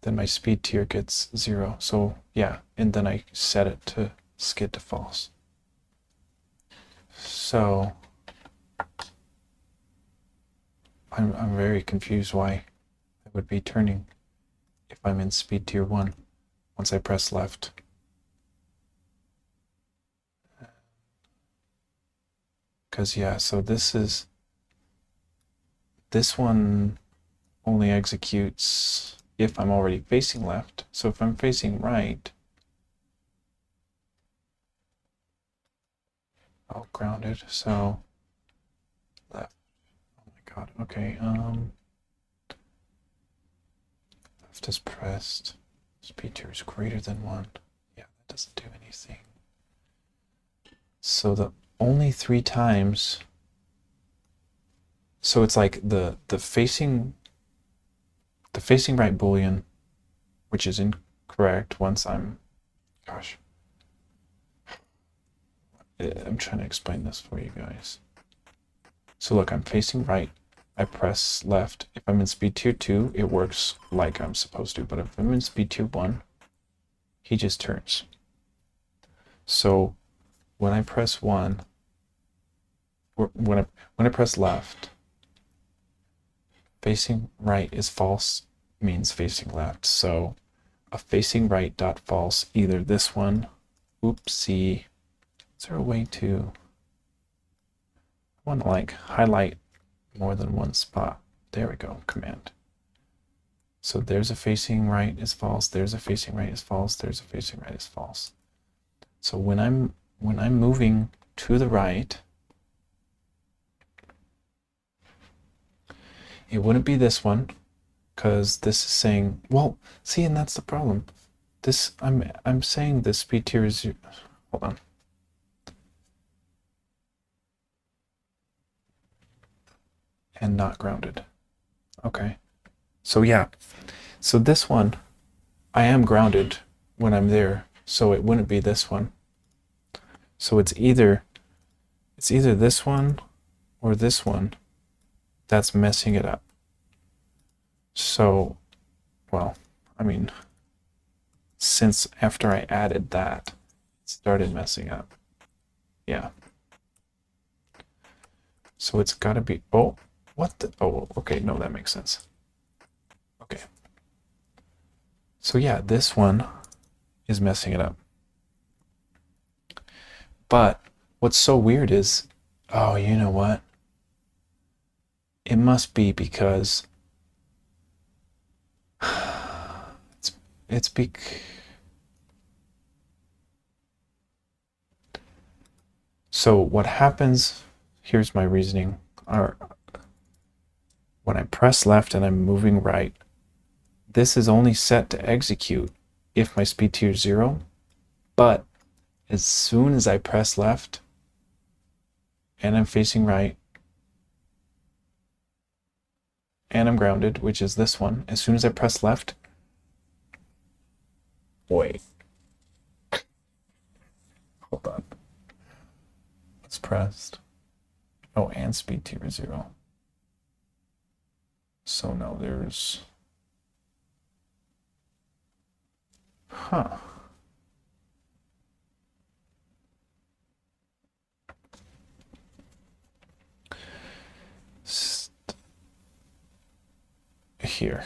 then my speed tier gets 0. So yeah, and then I set it to skid to false. So I'm very confused why I would be turning if I'm in speed tier 1 once I press left. Because yeah, so this one only executes if I'm already facing left. So if I'm facing right, oh, grounded, so left. Oh my god, okay, left is pressed. Speed tier is greater than 1. Yeah, that doesn't do anything. So the only 3 times, so it's like the facing right Boolean, which is incorrect once I'm, gosh, I'm trying to explain this for you guys. So look, I'm facing right, I press left. If I'm in speed tier 2, it works like I'm supposed to, but if I'm in speed tier 1, he just turns. So when I press 1, or when I press left, facing right is false means facing left. So a facing right dot false, either this one, oopsie, is there a way to, I want to like highlight more than one spot. There we go, command. So there's a facing right is false, there's a facing right is false, there's a facing right is false. So when I'm moving to the right, it wouldn't be this one, because this is saying, well, see, and that's the problem. This, I'm saying the speed tier is, hold on. And not grounded. Okay. So yeah. So this one, I am grounded when I'm there, so it wouldn't be this one. So it's either this one or this one that's messing it up. So, well, I mean, since after I added that, it started messing up. Yeah. So it's got to be, oh, what the, oh, okay, no, that makes sense. Okay. So yeah, this one is messing it up. But what's so weird is, oh, you know what? It must be because it's so what happens, here's my reasoning. When I press left and I'm moving right, this is only set to execute if my speed tier is 0, but as soon as I press left and I'm facing right, and I'm grounded, which is this one. As soon as I press left, wait, hold on. It's pressed. Oh, and speed tier is 0. So no, there's, huh. Here.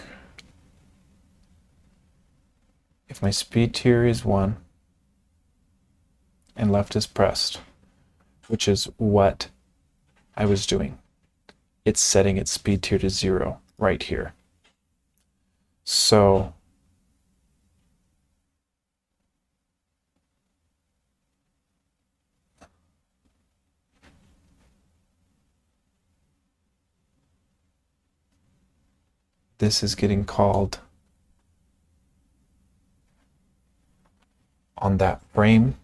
If my speed tier is 1 and left is pressed, which is what I was doing, it's setting its speed tier to 0 right here. So this is getting called on that frame.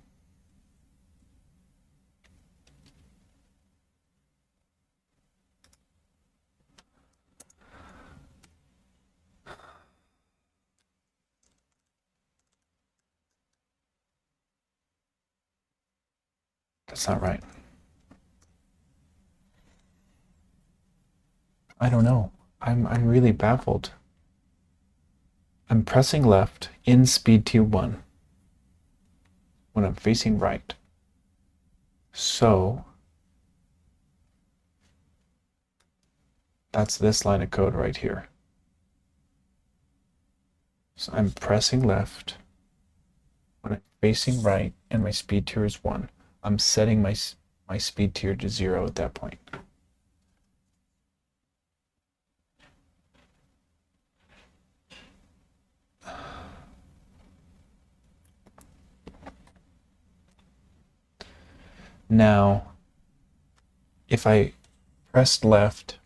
That's not right. I don't know. I'm really baffled. I'm pressing left in speed tier 1 when I'm facing right. So that's this line of code right here. So I'm pressing left when I'm facing right and my speed tier is 1. I'm setting my speed tier to 0 at that point. Now, if I pressed left,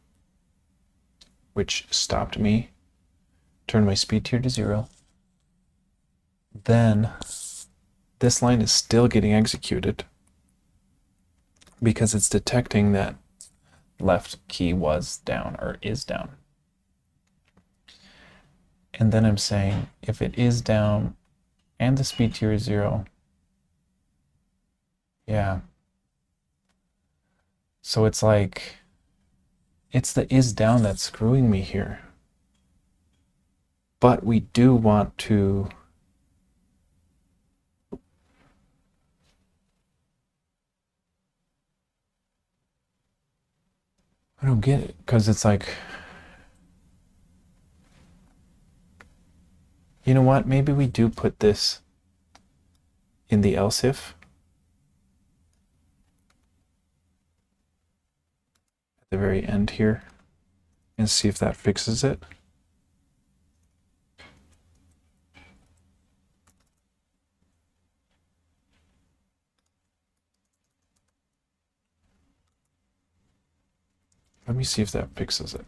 which stopped me, turned my speed tier to 0, then this line is still getting executed because it's detecting that left key was down or is down. And then I'm saying if it is down and the speed tier is 0, yeah. So it's like, it's the is down that's screwing me here. But we do want to I don't get it, because it's like, you know what? Maybe we do put this in the else if. At the very end here and see if that fixes it. Let me see if that fixes it.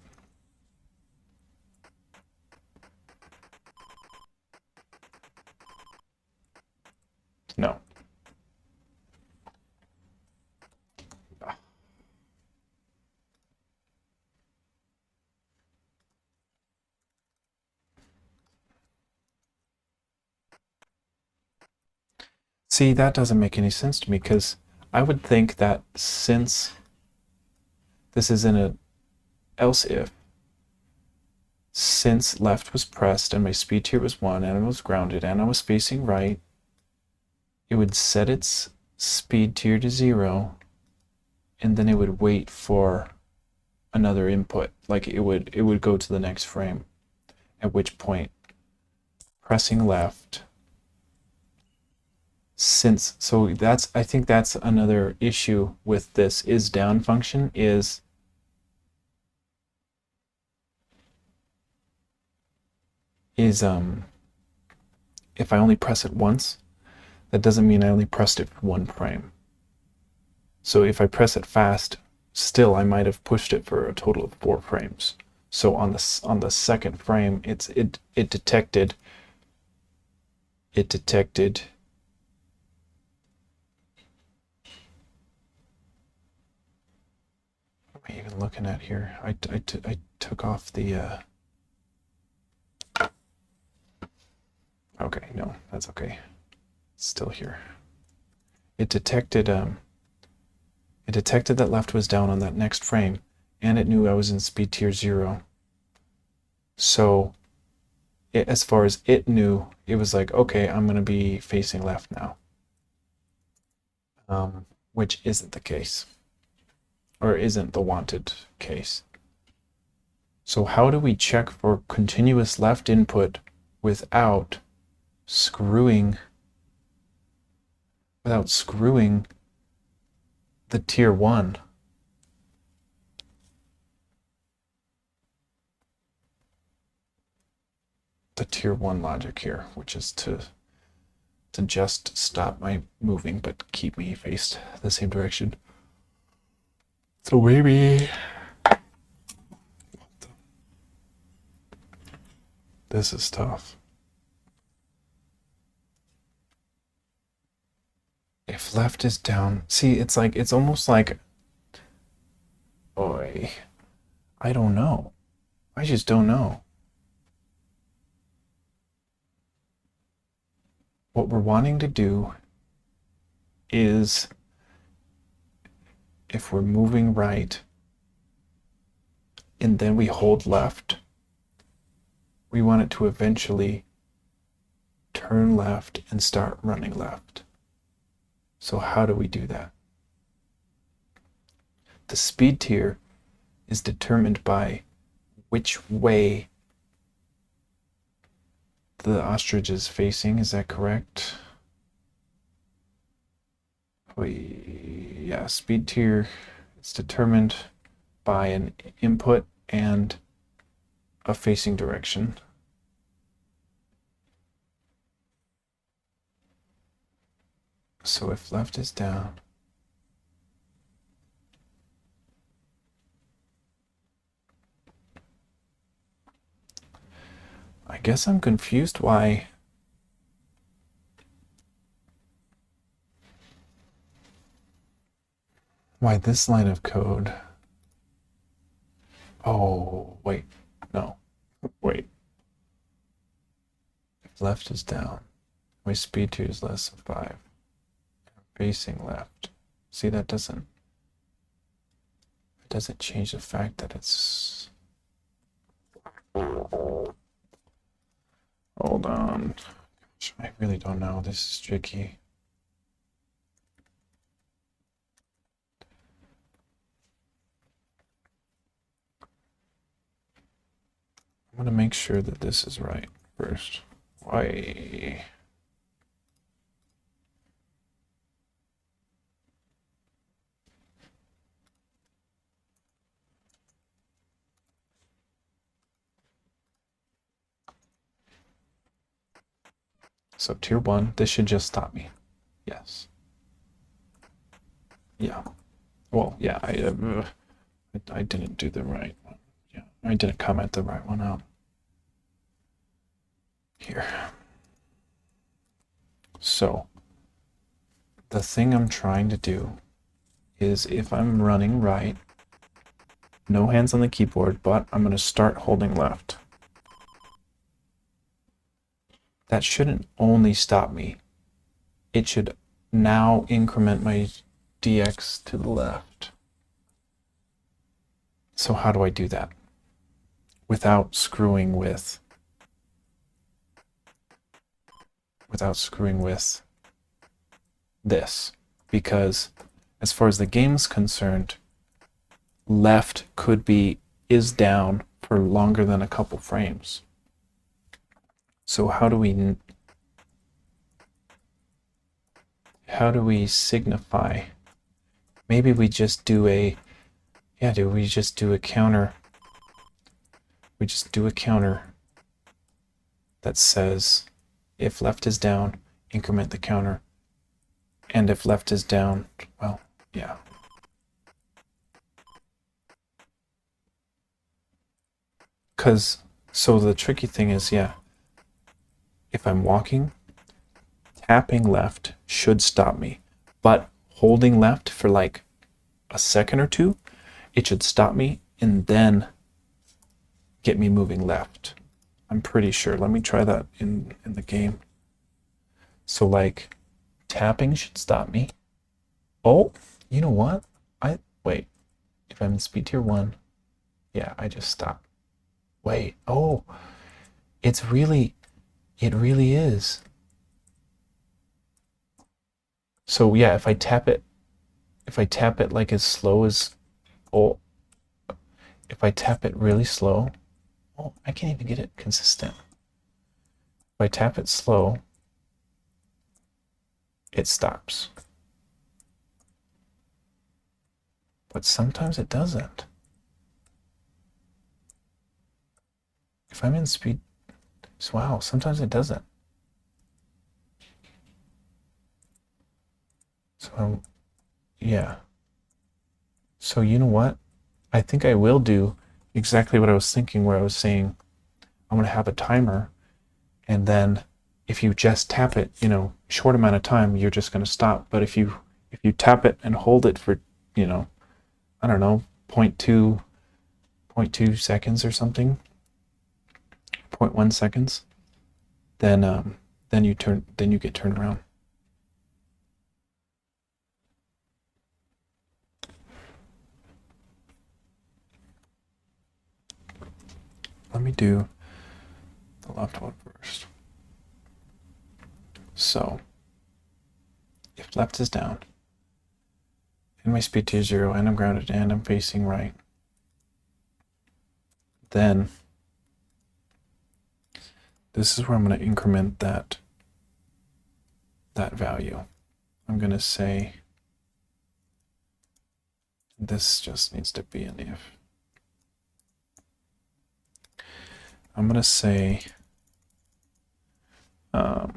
No. See, that doesn't make any sense to me, because I would think that since this is in a else if, since left was pressed and my speed tier was 1 and I was grounded and I was facing right, it would set its speed tier to 0 and then it would wait for another input. Like it would go to the next frame, at which point pressing left, so that's, I think that's another issue with this is down function is if I only press it once, that doesn't mean I only pressed it for 1 frame. So if I press it fast, still I might have pushed it for a total of 4 frames. So on the second frame, it detected What am I even looking at here? I took off the... Okay, no, that's okay. It's still here. It detected that left was down on that next frame, and it knew I was in speed tier 0. So as far as it knew, it was like, okay, I'm going to be facing left now. Which isn't the case, or isn't the wanted case. So how do we check for continuous left input without screwing the tier 1? The tier 1 logic here, which is to just stop my moving but keep me faced the same direction. So maybe this is tough. If left is down, see, it's almost like, boy, I don't know. I just don't know. What we're wanting to do is, if we're moving right and then we hold left, we want it to eventually turn left and start running left. So how do we do that? The speed tier is determined by which way the ostrich is facing. Is that correct? Yeah, speed tier is determined by an input and a facing direction. So if left is down, I guess I'm confused why this line of code. Oh, wait, no, wait. If left is down, my speed tier is less than 5. Facing left. See, that doesn't change the fact that it's... Hold on. I really don't know. This is tricky. I'm going to make sure that this is right first. Why? So tier 1, this should just stop me. Yes. Yeah. Well, yeah, I didn't do the right one. Yeah, I didn't comment the right one out. Here. So, the thing I'm trying to do is, if I'm running right, no hands on the keyboard, but I'm going to start holding left. That shouldn't only stop me. It should now increment my dx to the left. So how do I do that without screwing with this? Because as far as the game's concerned, left is down for longer than a couple frames. So how do we signify? Maybe we just do a counter. We just do a counter that says, if left is down, increment the counter. And if left is down, well, yeah. So the tricky thing is, yeah, if I'm walking, tapping left should stop me, but holding left for like a second or two, it should stop me and then get me moving left. I'm pretty sure. Let me try that in the game. So like tapping should stop me. Oh, you know what? Wait. If I'm in speed tier 1, yeah, I just stop. Wait. Oh, it really is. So yeah, if I tap it like as slow as, oh, if I tap it really slow, oh, I can't even get it consistent. If I tap it slow, it stops. But sometimes it doesn't. If I'm in speed, wow, sometimes it doesn't. So, yeah. So you know what? I think I will do exactly what I was thinking, where I was saying I'm going to have a timer, and then if you just tap it, short amount of time, you're just going to stop. But if you tap it and hold it for, I don't know, 0.2 seconds or something, 0.1 seconds, then you get turned around. Let me do the left one first. So if left is down and my speed tier 0 and I'm grounded and I'm facing right, then this is where I'm going to increment that value. I'm going to say this just needs to be an if. I'm going to say, what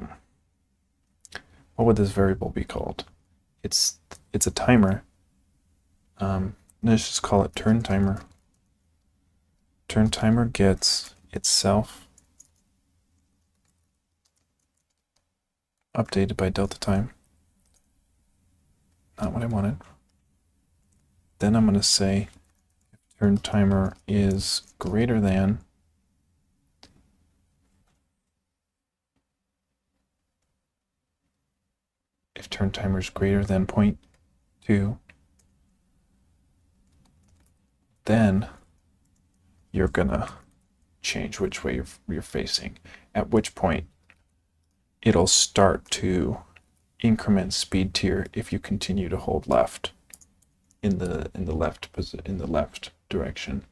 would this variable be called? It's a timer. Let's just call it turn timer. Turn timer gets itself updated by delta time. Not what I wanted. Then I'm going to say if turn timer is greater than if turn timer is greater than 0.2, then you're gonna change which way you're facing, at which point it'll start to increment speed tier if you continue to hold left in the left direction.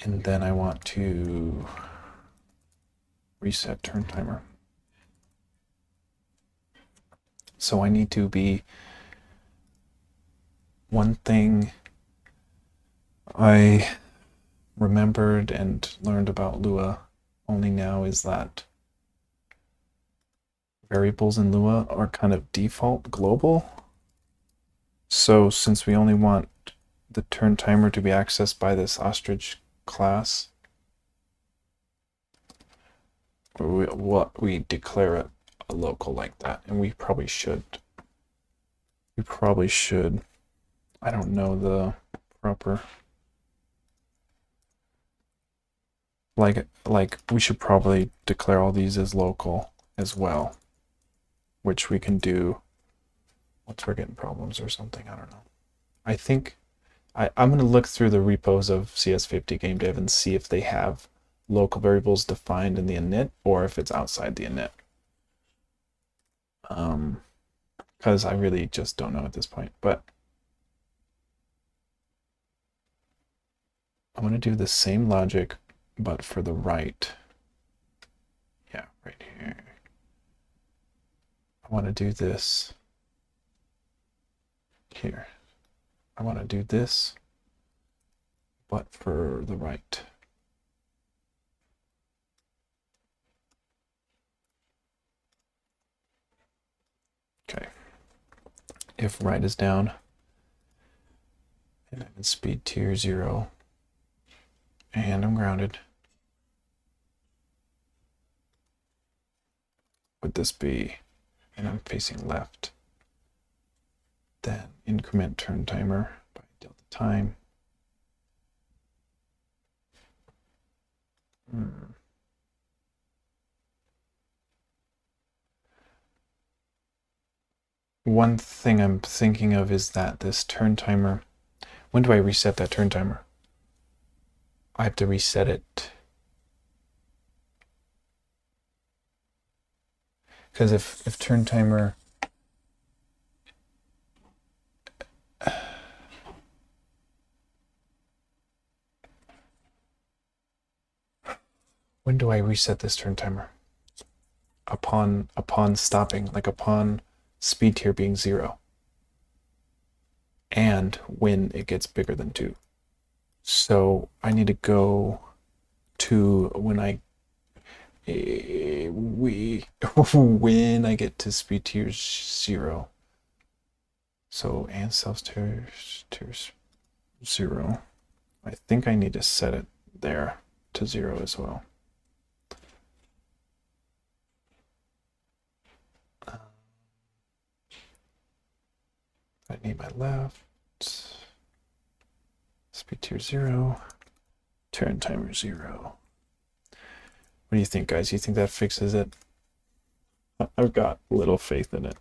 And then I want to reset turn timer. So I need to be, one thing I remembered and learned about Lua only now is that variables in Lua are kind of default global. So since we only want the turn timer to be accessed by this ostrich class, we declare it a local like that, and we probably should. I don't know the proper, like we should probably declare all these as local as well, which we can do once we're getting problems or something. I don't know. I think I'm going to look through the repos of CS50 game dev and see if they have local variables defined in the init or if it's outside the init. Because I really just don't know at this point. But I'm going to do the same logic, but for the right. Yeah, right here. I want to do this here. I want to do this, but for the right. Okay. If right is down, and I'm in speed tier 0, and I'm grounded, would this be, and I'm facing left, then increment turn timer by delta time. One thing I'm thinking of is that this turn timer, when do I reset that turn timer? I have to reset it. Because if turn timer, when do I reset this turn timer? Upon stopping, like upon speed tier being 0. And when it gets bigger than 2. So I need to go to when I when I get to speed tier 0. So and self tier 0. I think I need to set it there to 0 as well. I need my left. Speed tier 0. Turn timer 0. What do you think, guys? You think that fixes it? I've got little faith in it.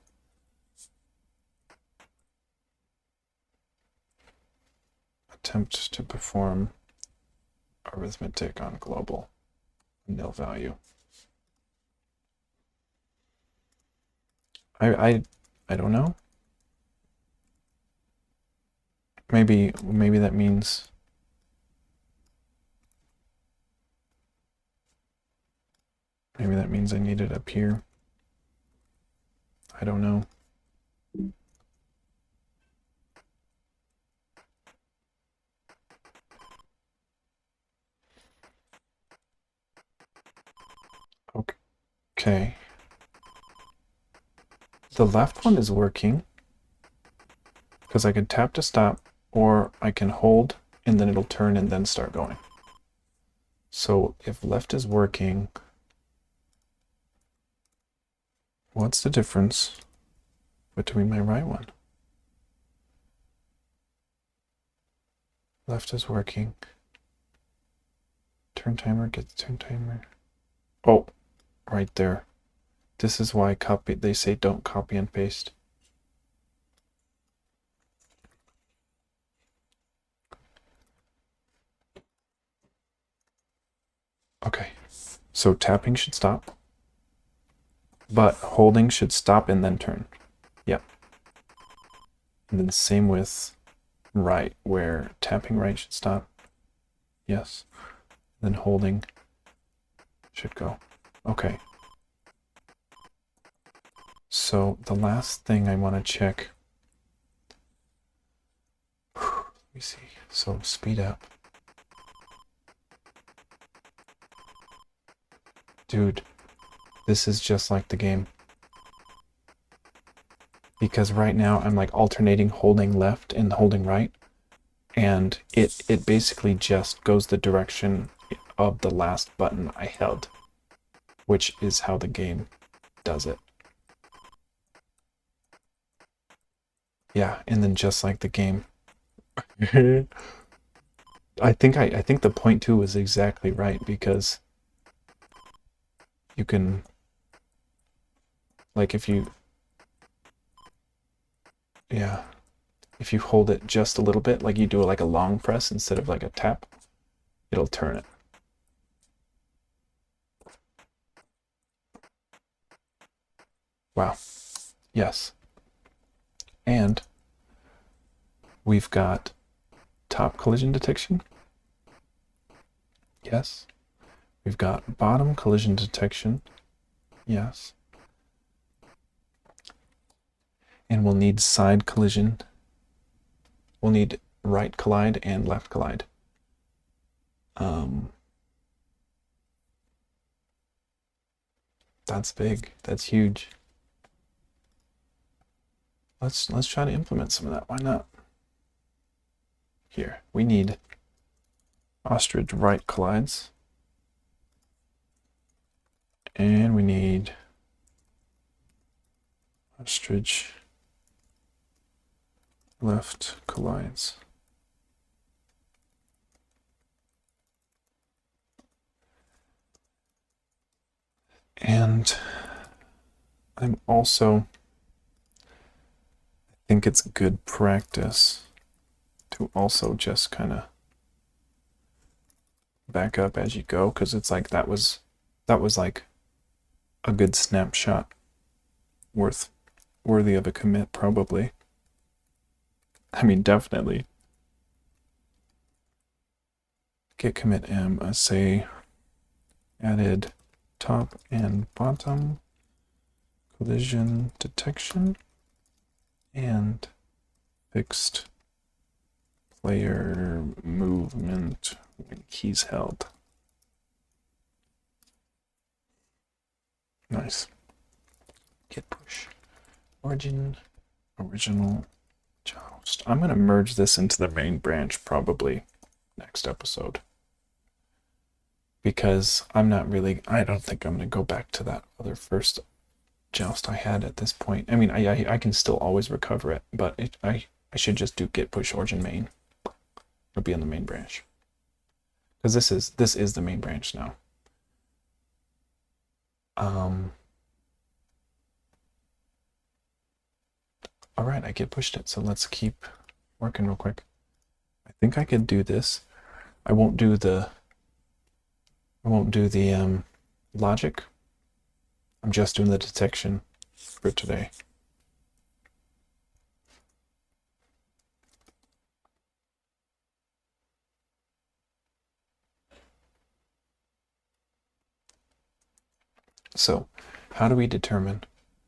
Attempt to perform arithmetic on global nil value. I don't know. Maybe that means I need it up here. I don't know. Okay. The left one is working because I can tap to stop, or I can hold and then it'll turn and then start going. So if left is working, what's the difference between my right one? Left is working. Turn timer, get the turn timer. Oh, right there. This is why they say don't copy and paste. Okay, so tapping should stop, but holding should stop and then turn. Yep. And then same with right, where tapping right should stop. Yes. Then holding should go. Okay. So the last thing I want to check. Let me see. So speed up. Dude, this is just like the game. Because right now I'm like alternating holding left and holding right. And it basically just goes the direction of the last button I held, which is how the game does it. Yeah, and then just like the game. I think the 0.2 was exactly right, because you can, like, if you hold it just a little bit, like you do like a long press instead of like a tap, it'll turn it. Wow. Yes. And we've got top collision detection. Yes. We've got bottom collision detection. Yes. And we'll need side collision. We'll need right collide and left collide. That's big. That's huge. Let's try to implement some of that. Why not? Here, we need ostrich right collides. And we need ostrich left collides. And I'm also, I think it's good practice to also just kind of back up as you go, because it's like that was like a good snapshot worthy of a commit, probably. I mean, definitely. Git commit m, say added top and bottom collision detection and fixed player movement when keys held. Nice. Git push original joust. I'm going to merge this into the main branch probably next episode, because I don't think I'm going to go back to that other first joust I had at this point. I mean, I can still always recover it, but I should just do git push origin main. It'll be in the main branch, because this is the main branch now. All right, I git pushed it, so let's keep working real quick. I think I could do this. I won't do the logic. I'm just doing the detection for today. So, how do we determine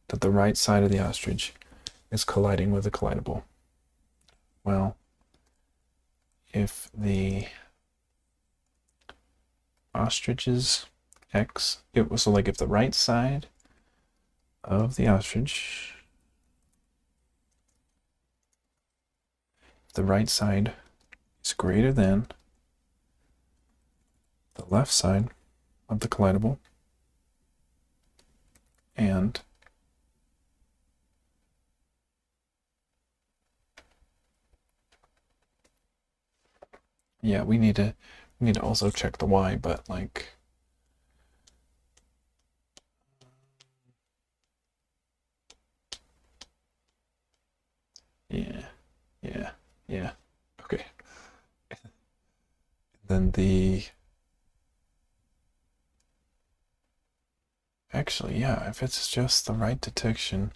that the right side of the ostrich is colliding with the collidable? Well, if the ostrich's x, so like if the right side of the ostrich, the right side is greater than the left side of the collidable, and yeah, we need to also check the y, but like yeah. Okay. Then actually, yeah, if it's just the right detection,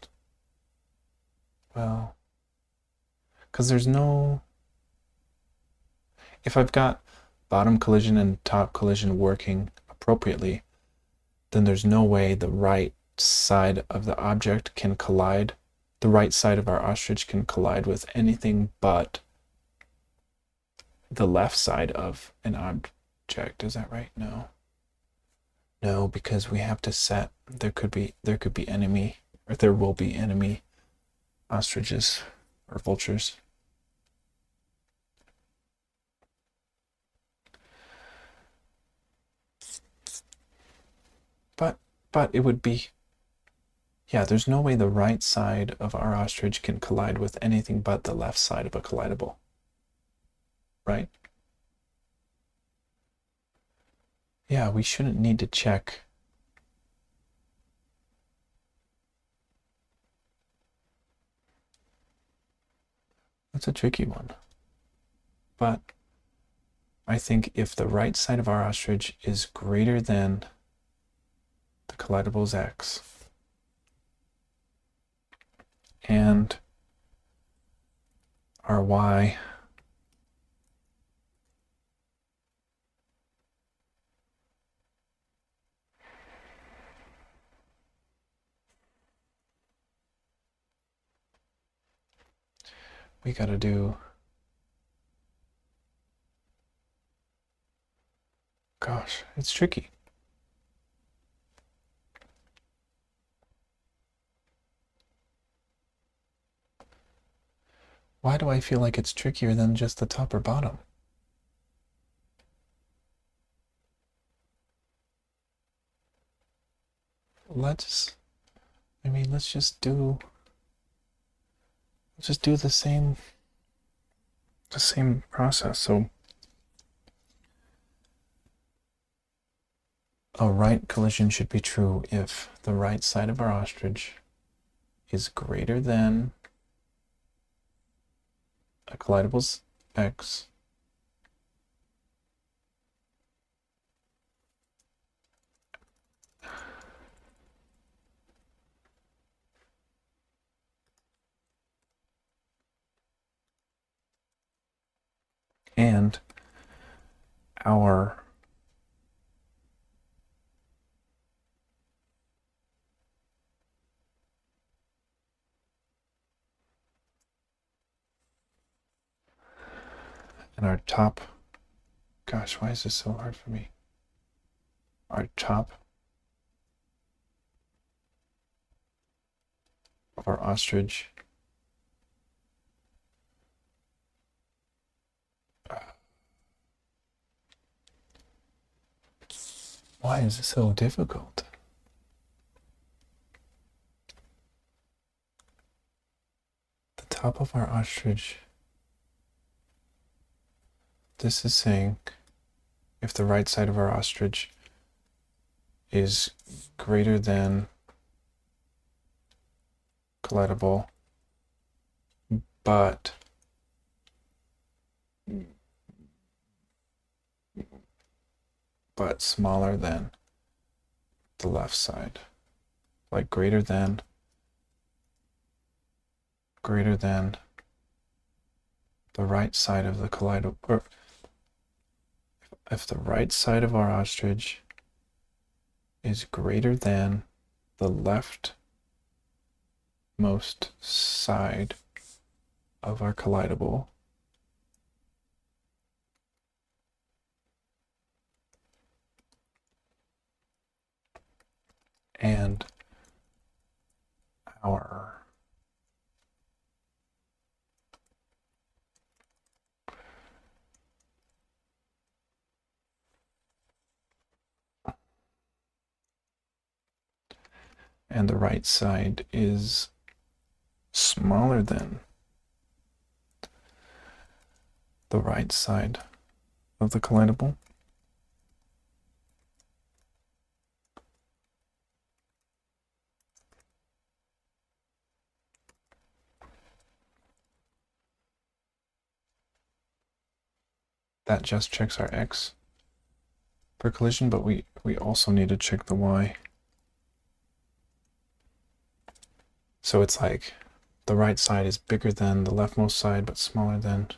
well, because there's no, if I've got bottom collision and top collision working appropriately, then there's no way the right side of the object can collide, the right side of our ostrich can collide with anything but the left side of an object. Is that right? No, because we have to set, there could be enemy, or there will be enemy ostriches or vultures. But it would be, yeah, there's no way the right side of our ostrich can collide with anything but the left side of a collidable, right? Yeah, we shouldn't need to check. That's a tricky one. But I think if the right side of our ostrich is greater than the collidable's x, and our y we got to do, gosh, it's tricky. Why do I feel like it's trickier than just the top or bottom? Let's just do the same process. So a right collision should be true if the right side of our ostrich is greater than a collidable's x and our top, gosh, why is this so hard for me? Our top of our ostrich why is it so difficult? The top of our ostrich, this is saying if the right side of our ostrich is greater than collidable, but smaller than the left side, like greater than the right side of the collidable, or if the right side of our ostrich is greater than the leftmost side of our collidable, and our and the right side is smaller than the right side of the collidable, that just checks our x for collision, but we also need to check the y. So it's like the right side is bigger than the leftmost side, but smaller than.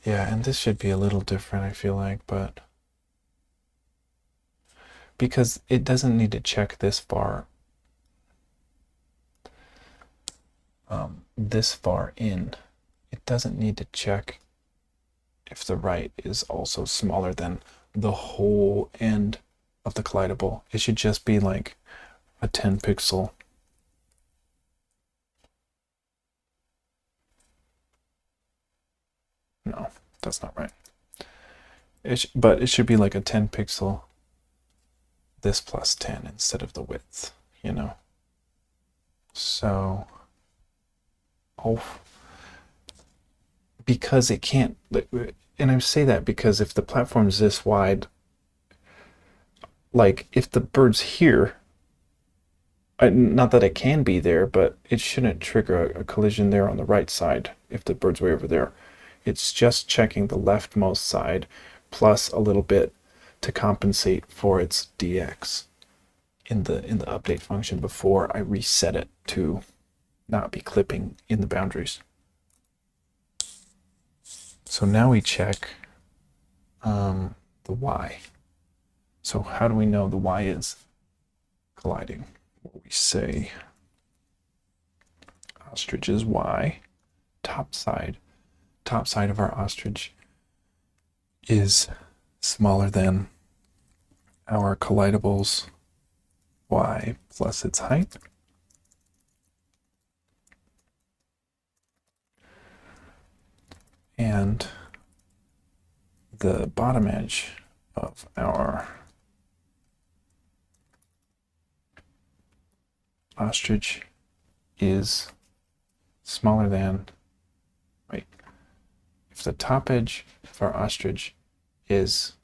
Yeah, and this should be a little different, I feel like, but because it doesn't need to check this far in. It doesn't need to check if the right is also smaller than the whole end of the collidable. It should just be like a 10 pixel. No, that's not right. But it should be like a 10 pixel this plus 10 instead of the width, you know? So, because it can't, and I say that because if the platform is this wide, like if the bird's here, not that it can be there, but it shouldn't trigger a collision there on the right side if the bird's way over there. It's just checking the leftmost side plus a little bit to compensate for its dx in the update function before I reset it to not be clipping in the boundaries. So now we check the y. So how do we know the y is colliding? Well, we say ostrich is y, top side of our ostrich is smaller than our collidable's y plus its height. And the bottom edge of our ostrich is smaller than, if the top edge of our ostrich is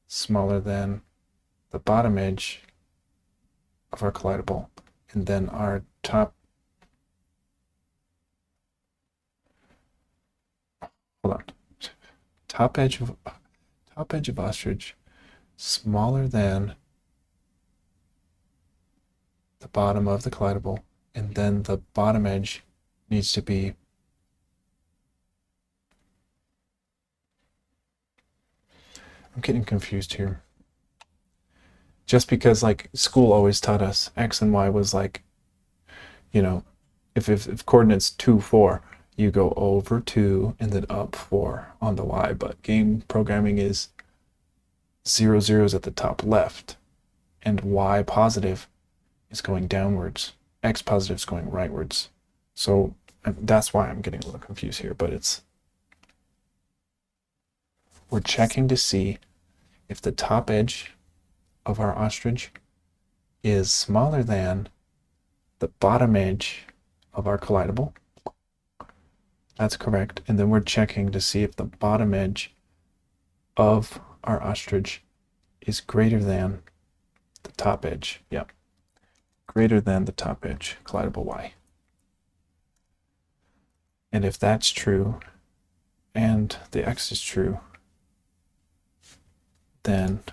smaller than the bottom edge of our collidable, and then our top, hold on, top edge of ostrich smaller than the bottom of the collidable, and then the bottom edge needs to be I'm getting confused here. Just because like school always taught us X and Y was like, you know, if coordinates 2, 4, you go over 2 and then up 4 on the Y, but game programming is 0, 0's at the top left, and Y positive is going downwards, X positive is going rightwards. So that's why I'm getting a little confused here, but we're checking to see if the top edge of our ostrich is smaller than the bottom edge of our collidable. That's correct. And then we're checking to see if the bottom edge of our ostrich is greater than the top edge. Yep. Greater than the top edge, collidable Y. And if that's true, and the X is true, then,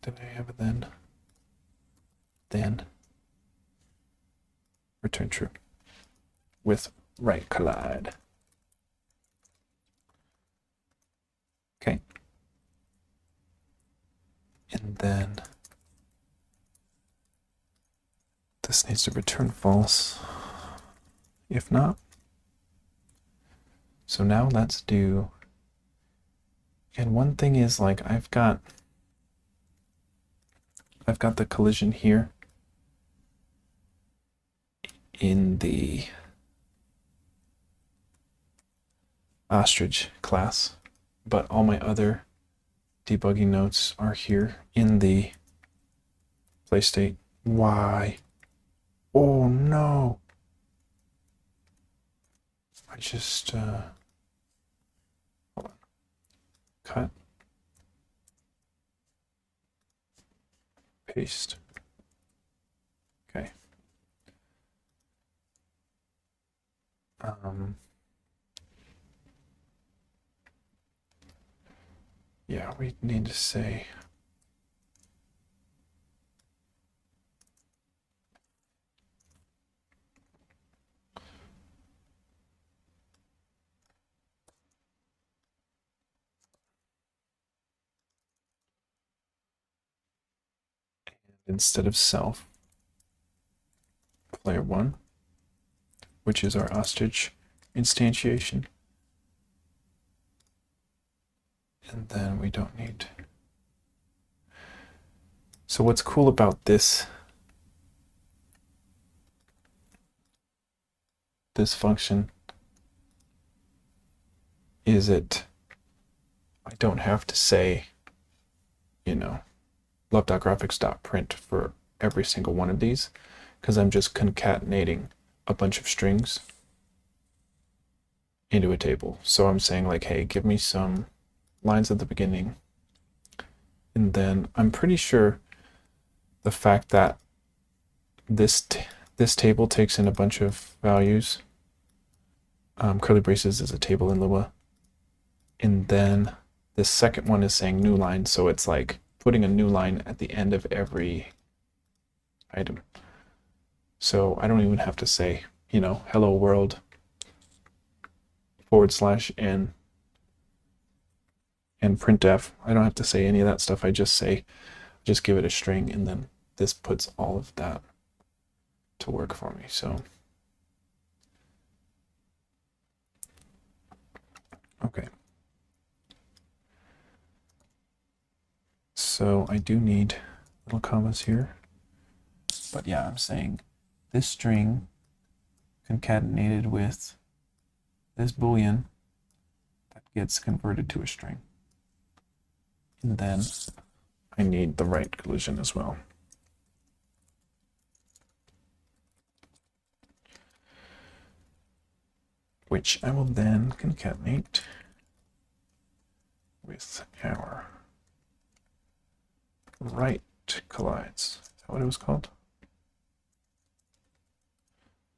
did I have a then? Then, return true with right collide. Okay. And then this needs to return false. If not, so now let's do, and one thing is like I've got the collision here in the ostrich class, but all my other debugging notes are here in the play state. Why? Oh no! I just hold on. Cut, paste. Okay. Yeah, we need to say instead of self, player 1, which is our ostrich instantiation. And then we don't need. So what's cool about this function is I don't have to say, love.graphics.print for every single one of these, because I'm just concatenating a bunch of strings into a table. So I'm saying like, hey, give me some lines at the beginning. And then I'm pretty sure the fact that this table takes in a bunch of values, curly braces is a table in Lua. And then this second one is saying new line. So it's like putting a new line at the end of every item. So I don't even have to say, hello world /n and printf. I don't have to say any of that stuff. I just give it a string, and then this puts all of that to work for me. So okay. So I do need little commas here. But yeah, I'm saying this string concatenated with this Boolean that gets converted to a string. And then I need the right collision as well. which I will then concatenate with our right collides. Is that what it was called?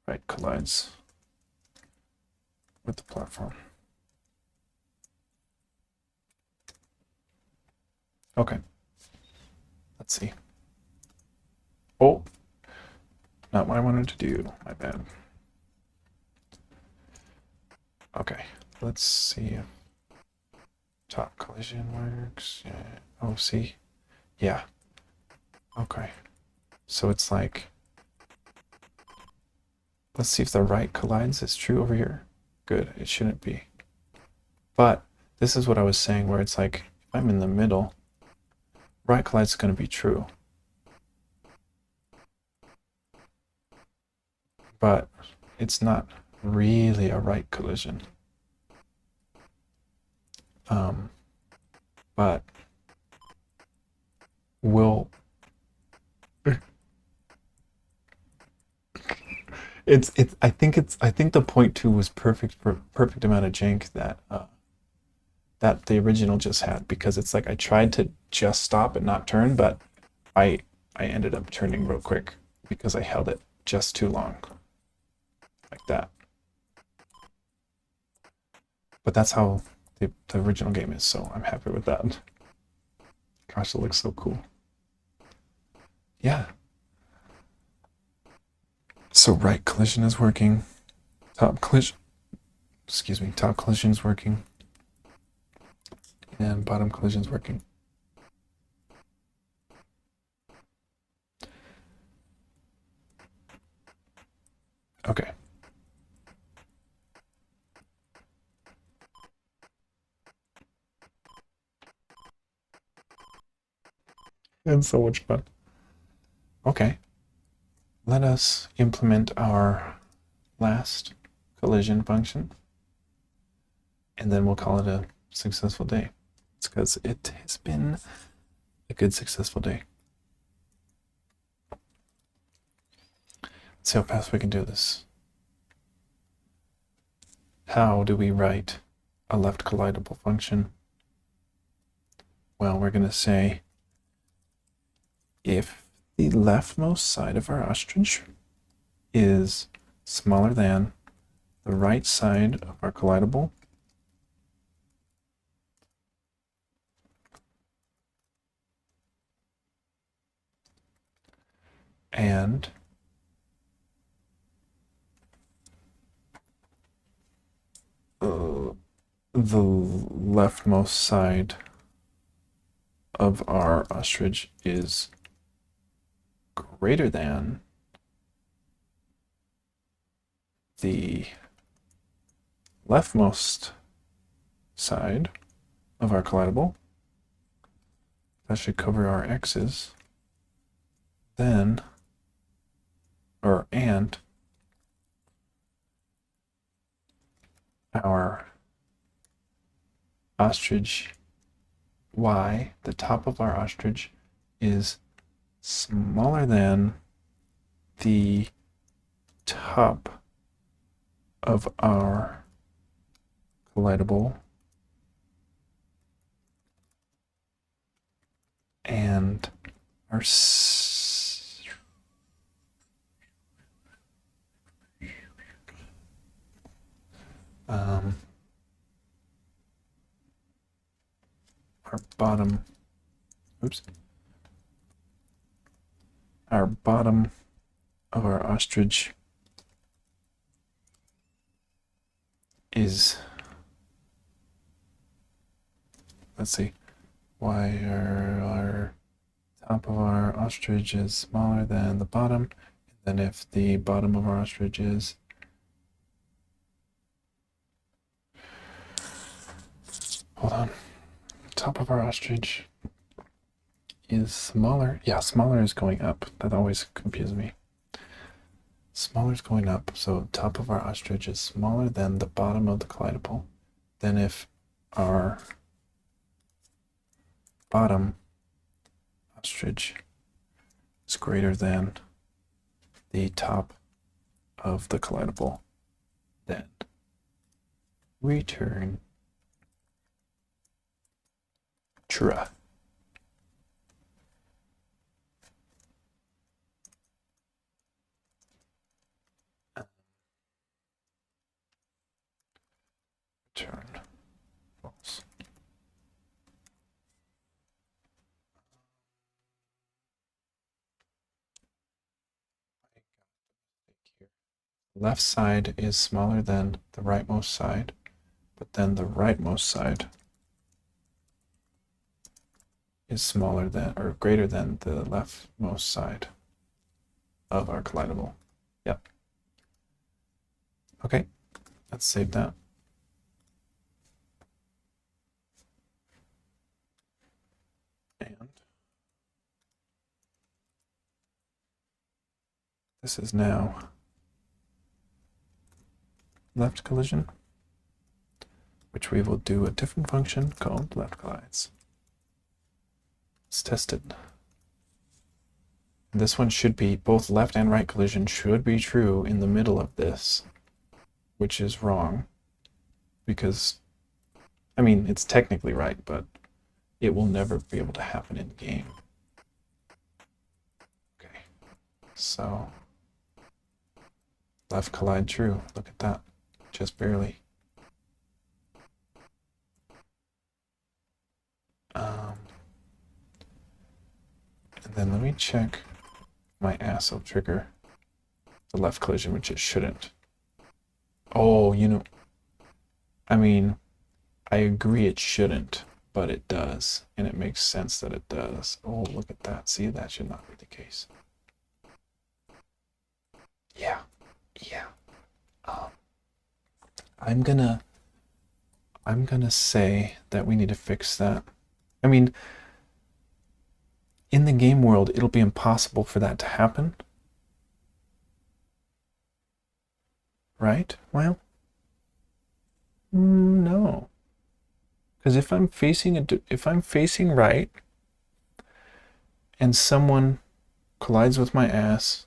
Right collides with the platform. Okay. Let's see. Oh, not what I wanted to do. My bad. Okay, let's see if top collision works. Yeah. Oh, see? Yeah. Okay. So it's like, let's see if the right collides is true over here. Good, it shouldn't be. But this is what I was saying, where it's like, if I'm in the middle, right collides is going to be true. But it's not really a right collision. But we'll I think the point two was perfect for perfect amount of jank that that the original just had, because it's like I tried to just stop and not turn, but I ended up turning real quick because I held it just too long. Like that. But that's how the original game is, so I'm happy with that. Gosh, it looks so cool. Yeah. So right collision is working. Top collision is working. And bottom collision is working. Okay. It's so much fun. Okay. Let us implement our last collision function, and then we'll call it a successful day. It's because it has been a good successful day. Let's see how fast we can do this. How do we write a left collidable function? Well, we're going to say if the leftmost side of our ostrich is smaller than the right side of our collidable, and the leftmost side of our ostrich is greater than the leftmost side of our collidable, that should cover our x's, then, and our ostrich y, the top of our ostrich, is smaller than the top of our collidable, and our bottom, our bottom of our ostrich is, let's see, why our top of our ostrich is smaller than the bottom, and then if the bottom of our ostrich is top of our ostrich is smaller. Yeah, smaller is going up. That always confuses me. Smaller is going up, so top of our ostrich is smaller than the bottom of the collidable. Then if our bottom ostrich is greater than the top of the collidable, then return true. Return false. Left side is smaller than the rightmost side, but then the rightmost side is smaller than or greater than the leftmost side of our collidable. Yep. Okay, let's save that. And this is now left collision, which we will do a different function called left collides. Let's test it. This one should be, both left and right collision should be true in the middle of this, which is wrong because, I mean, it's technically right, but it will never be able to happen in game. Okay, so left collide true. Look at that, just barely. And then let me check my ass will trigger the left collision, which it shouldn't. Oh, you know, I mean, I agree it shouldn't, but it does, and it makes sense that it does. Oh, look at that. See, that should not be the case. Yeah. I'm gonna say that we need to fix that. I mean, in the game world, it'll be impossible for that to happen. Right? Well, no. Because if I'm facing right and someone collides with my ass,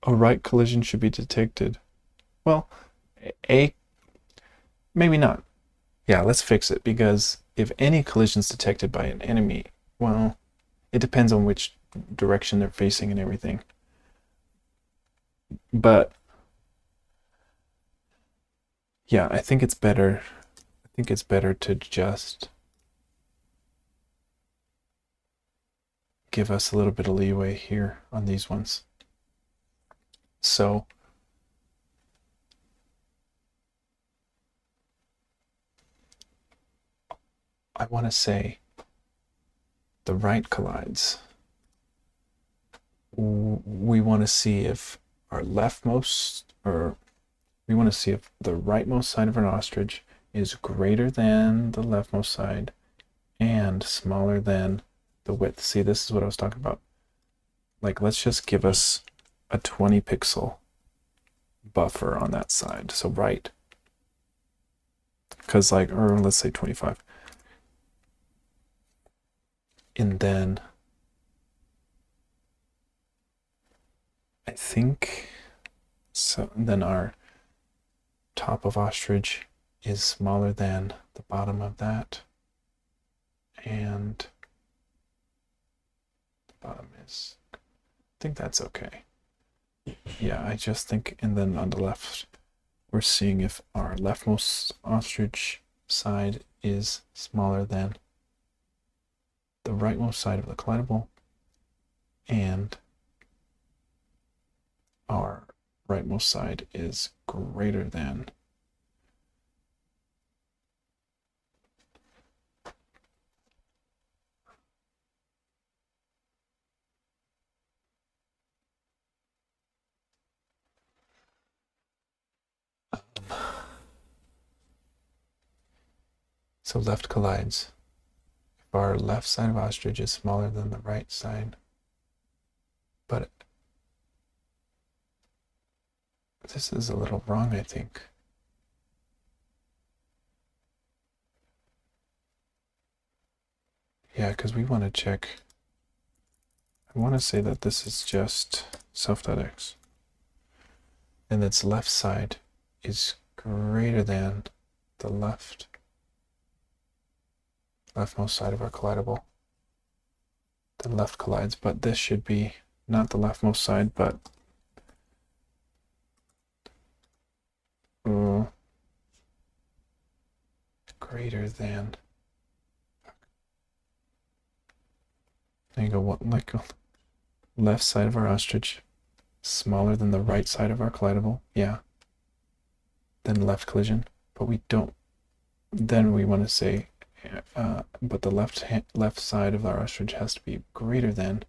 a right collision should be detected. Well, maybe not. Yeah, let's fix it, because if any collision is detected by an enemy, well, it depends on which direction they're facing and everything. But yeah, I think it's better to just give us a little bit of leeway here on these ones. So I want to say the right collides. We want to see if our leftmost, or we want to see if the rightmost side of an ostrich is greater than the leftmost side and smaller than the width. See, this is what I was talking about. Like, let's just give us a 20 pixel buffer on that side. So right, because like, or let's say 25. And then I think, so then our top of ostrich is smaller than the bottom of that. And the bottom is, I think that's okay. Yeah, I just think, and then on the left, we're seeing if our leftmost ostrich side is smaller than the rightmost side of the collidable, and our rightmost side is greater than so left collides. If our left side of ostrich is smaller than the right side, but this is a little wrong, I think. Yeah, because we want to check. I want to say that this is just self.x. And it's left side is greater than the leftmost side of our collidable. The left collides, but this should be not the leftmost side, but greater than. There you go. What, like left side of our ostrich, smaller than the right side of our collidable. Yeah. Then left collision, but we don't. Then we want to say, but the left side of our ostrich has to be greater than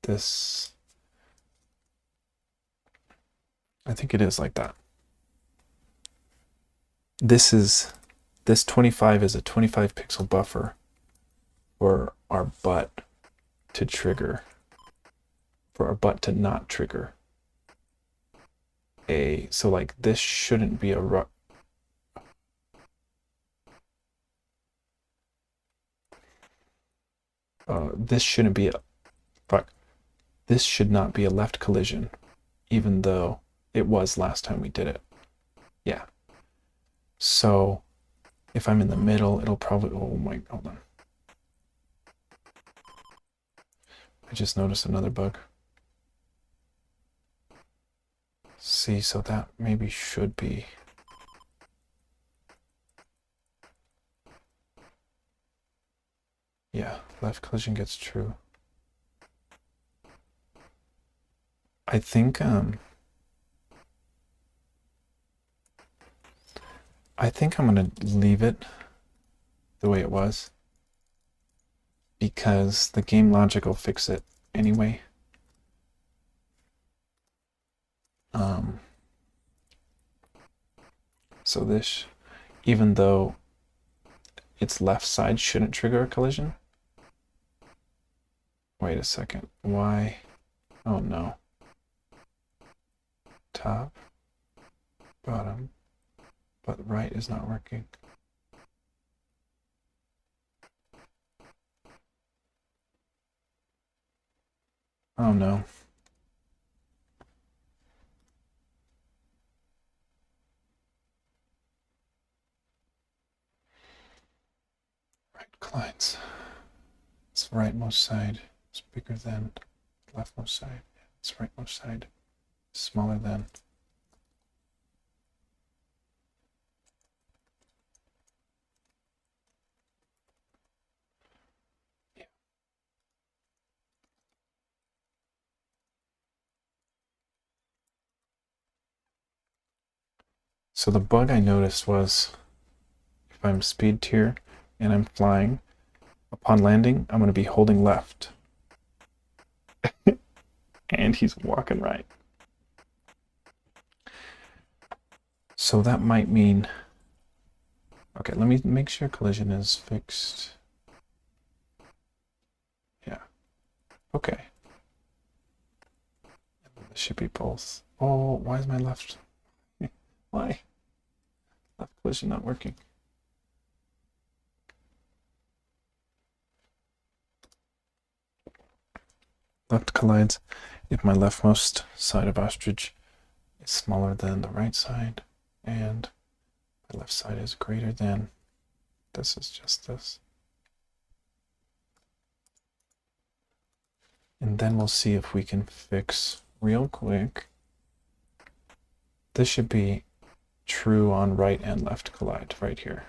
this. I think it is like that. This 25 is a 25 pixel buffer for our butt to trigger, for our butt to not trigger a, so like this shouldn't be a this shouldn't be a, this should not be a left collision, even though it was last time we did it. Yeah. So if I'm in the middle, it'll probably, oh my, hold on. I just noticed another bug. See, so that maybe should be. Yeah, left collision gets true. I think I'm gonna leave it the way it was, because the game logic will fix it anyway. So this, even though its left side shouldn't trigger a collision. Wait a second. Why? Oh no. Top, bottom, but right is not working. Oh no. Right collides. It's rightmost side is bigger than leftmost side. It's rightmost side smaller than. Yeah. So the bug I noticed was if I'm speed tier and I'm flying, upon landing, I'm going to be holding left. And he's walking right. So that might mean, okay, let me make sure collision is fixed. Yeah. Okay. This should be both. Oh, why is my left? Why? Left collision not working. Left collides if my leftmost side of ostrich is smaller than the right side, and my left side is greater than, this is just this. And then we'll see if we can fix real quick. This should be true on right and left collide right here.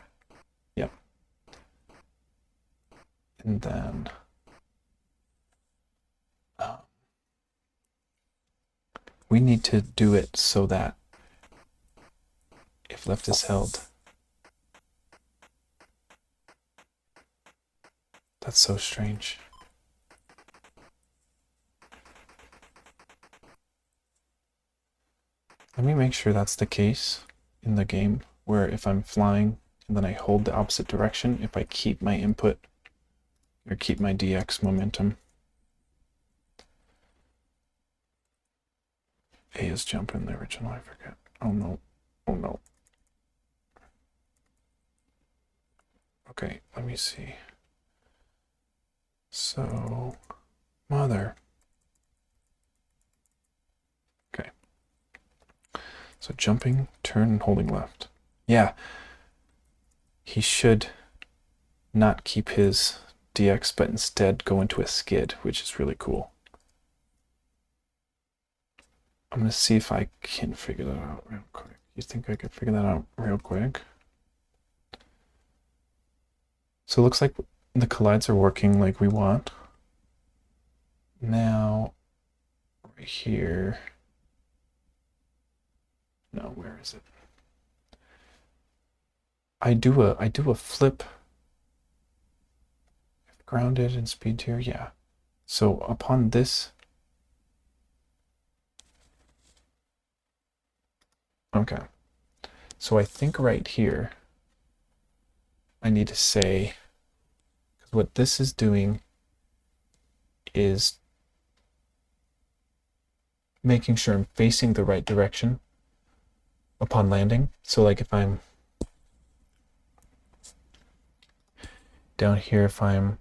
Yep. And then we need to do it so that if left is held, that's so strange. Let me make sure that's the case in the game, where if I'm flying and then I hold the opposite direction, if I keep my input or keep my dx momentum. A is jumping the original, I forget. Oh no, oh no. Okay, let me see. So, mother. Okay. So jumping, turn, and holding left. Yeah. He should not keep his DX, but instead go into a skid, which is really cool. I'm going to see if I can figure that out real quick. You think I could figure that out real quick? So it looks like the collides are working like we want. Now, right here. No, where is it? I do a flip. Grounded and speed tier, yeah. So upon this, okay. So I think right here, I need to say, because what this is doing is making sure I'm facing the right direction upon landing. So like if I'm down here, if I'm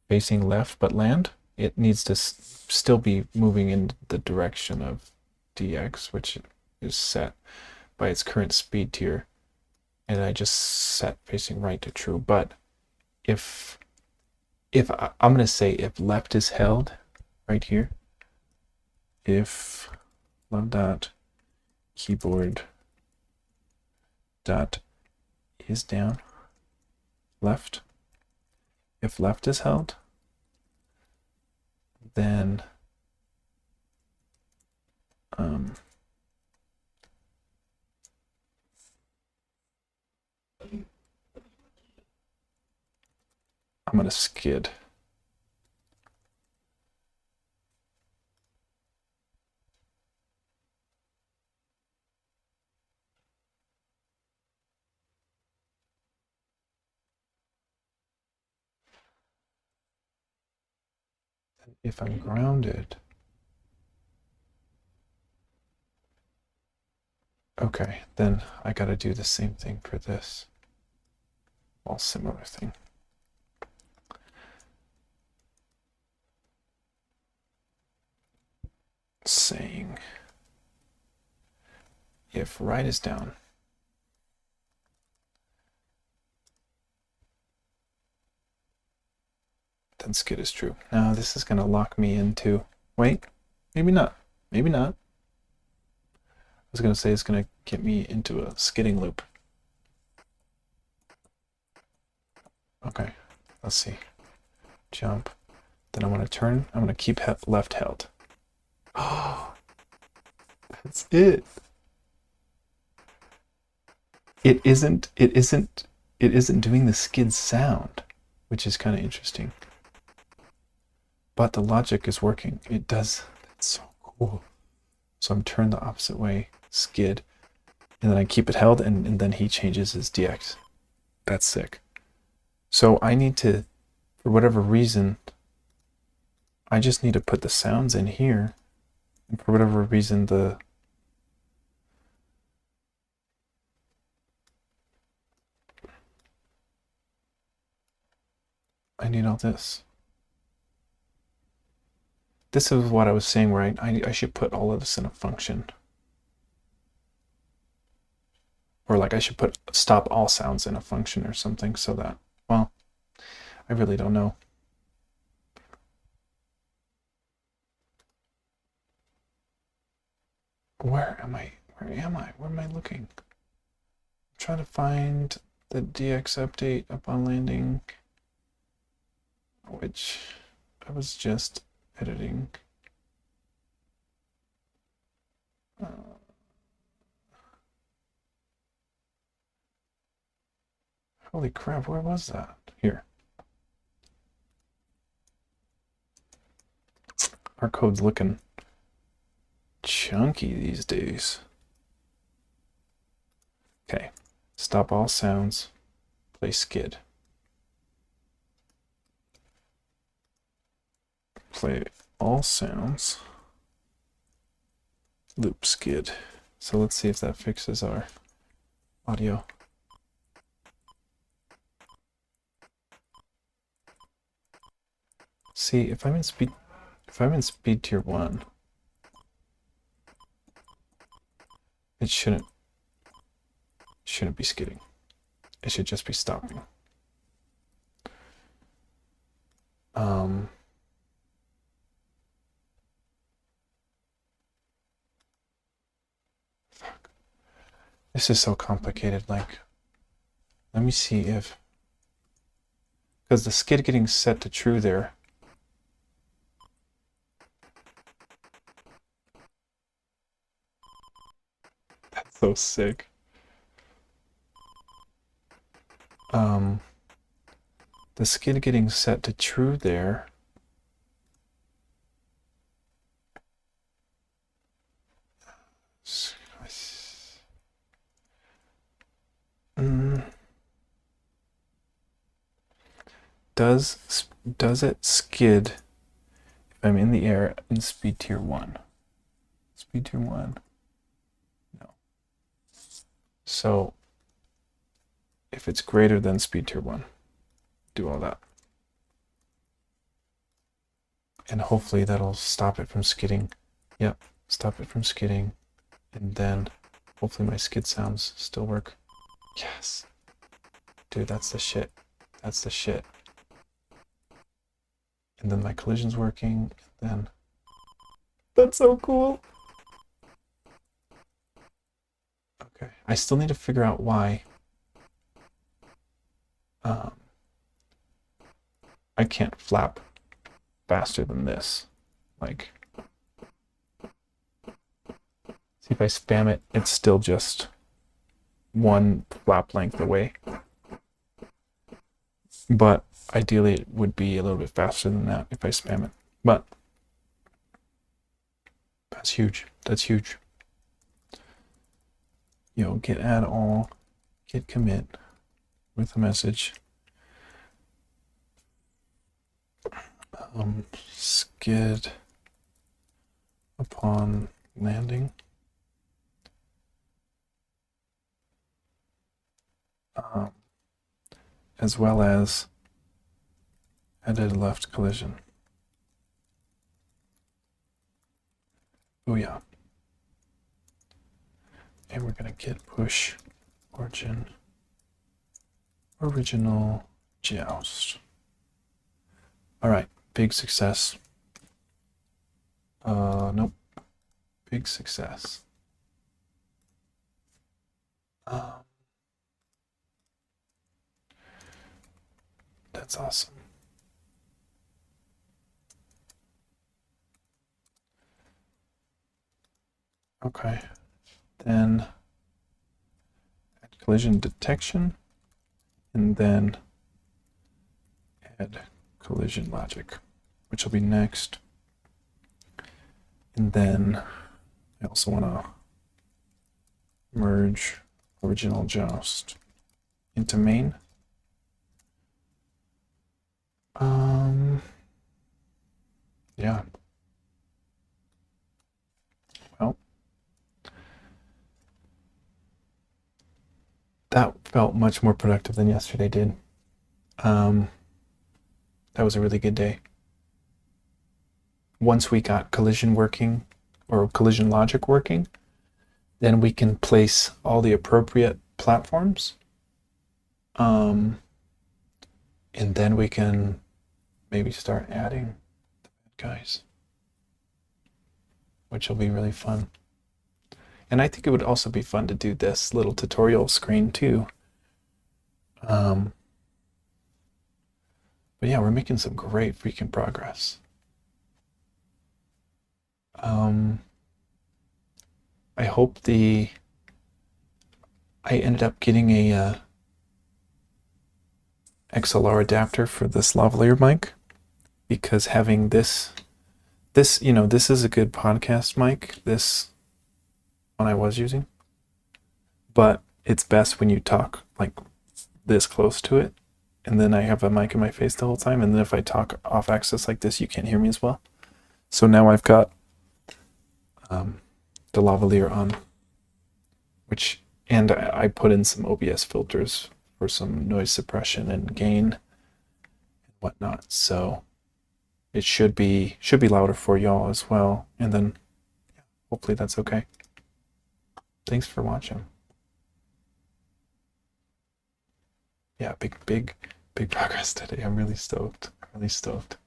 facing left but land, it needs to still be moving in the direction of dx, which is set by its current speed tier. And I just set facing right to true. But if I'm going to say if left is held right here, if love dot keyboard dot is down left, if left is held, then I'm going to skid. If I'm grounded, okay, then I got to do the same thing for this. Well, similar thing. Saying if right is down, then skid is true. Now this is going to lock me into, wait, maybe not, maybe not. I was going to say it's going to get me into a skidding loop. Okay, let's see. Jump. Then I want to turn. I'm going to keep left held. Oh, that's it. It isn't doing the skid sound, which is kind of interesting. But the logic is working. It does. That's so cool. So I'm turned the opposite way, skid, and then I keep it held, and then he changes his DX. That's sick. So I need to, for whatever reason, I just need to put the sounds in here, and for whatever reason, I need all this. This is what I was saying, where I should put all of this in a function. Or like I should put stop all sounds in a function or something so that, well, I really don't know. Where am I? Where am I? Where am I looking? I'm trying to find the DX update upon landing, which I was just editing. Holy crap, where was that? Here. Our code's looking chunky these days. Okay, stop all sounds, play skid. Play all sounds, loop skid. So let's see if that fixes our audio. See, if I'm in speed tier 1, it shouldn't be skidding. It should just be stopping. Fuck. This is so complicated. Like, let me see if, because the skid getting set to true there. That's so sick. The skid getting set to true there. Does it skid if I'm in the air in speed tier 1? Speed tier 1? No. So if it's greater than speed tier 1, do all that. And hopefully that'll stop it from skidding. Yep, stop it from skidding. And then hopefully my skid sounds still work. Yes. Dude, that's the shit. That's the shit. And then my collision's working. And then that's so cool. Okay. I still need to figure out why I can't flap faster than this. Like, see if I spam it, it's still just one flap length away. But ideally it would be a little bit faster than that if I spam it. But that's huge. That's huge. Yo, git add all, git commit with a message. Skid upon landing. As well as added left collision. Oh yeah. And we're gonna git push original joust. All right, big success. Nope, big success. That's awesome. Okay, then add collision detection, and then add collision logic, which will be next. And then I also want to merge original joust into main. Yeah. Well, that felt much more productive than yesterday did. That was a really good day. Once we got collision working, or collision logic working, then we can place all the appropriate platforms. And then we can maybe start adding the bad guys, which will be really fun. And I think it would also be fun to do this little tutorial screen too. But yeah, we're making some great freaking progress. I hope I ended up getting a XLR adapter for this lavalier mic, because having this is a good podcast mic, this one I was using, but it's best when you talk like this close to it, and then I have a mic in my face the whole time, and then if I talk off axis like this, you can't hear me as well. So now I've got the lavalier on, and I put in some OBS filters for some noise suppression and gain and whatnot, so it should be louder for y'all as well, and then hopefully that's okay. Thanks for watching. Yeah, big progress today. I'm really stoked. I'm really stoked.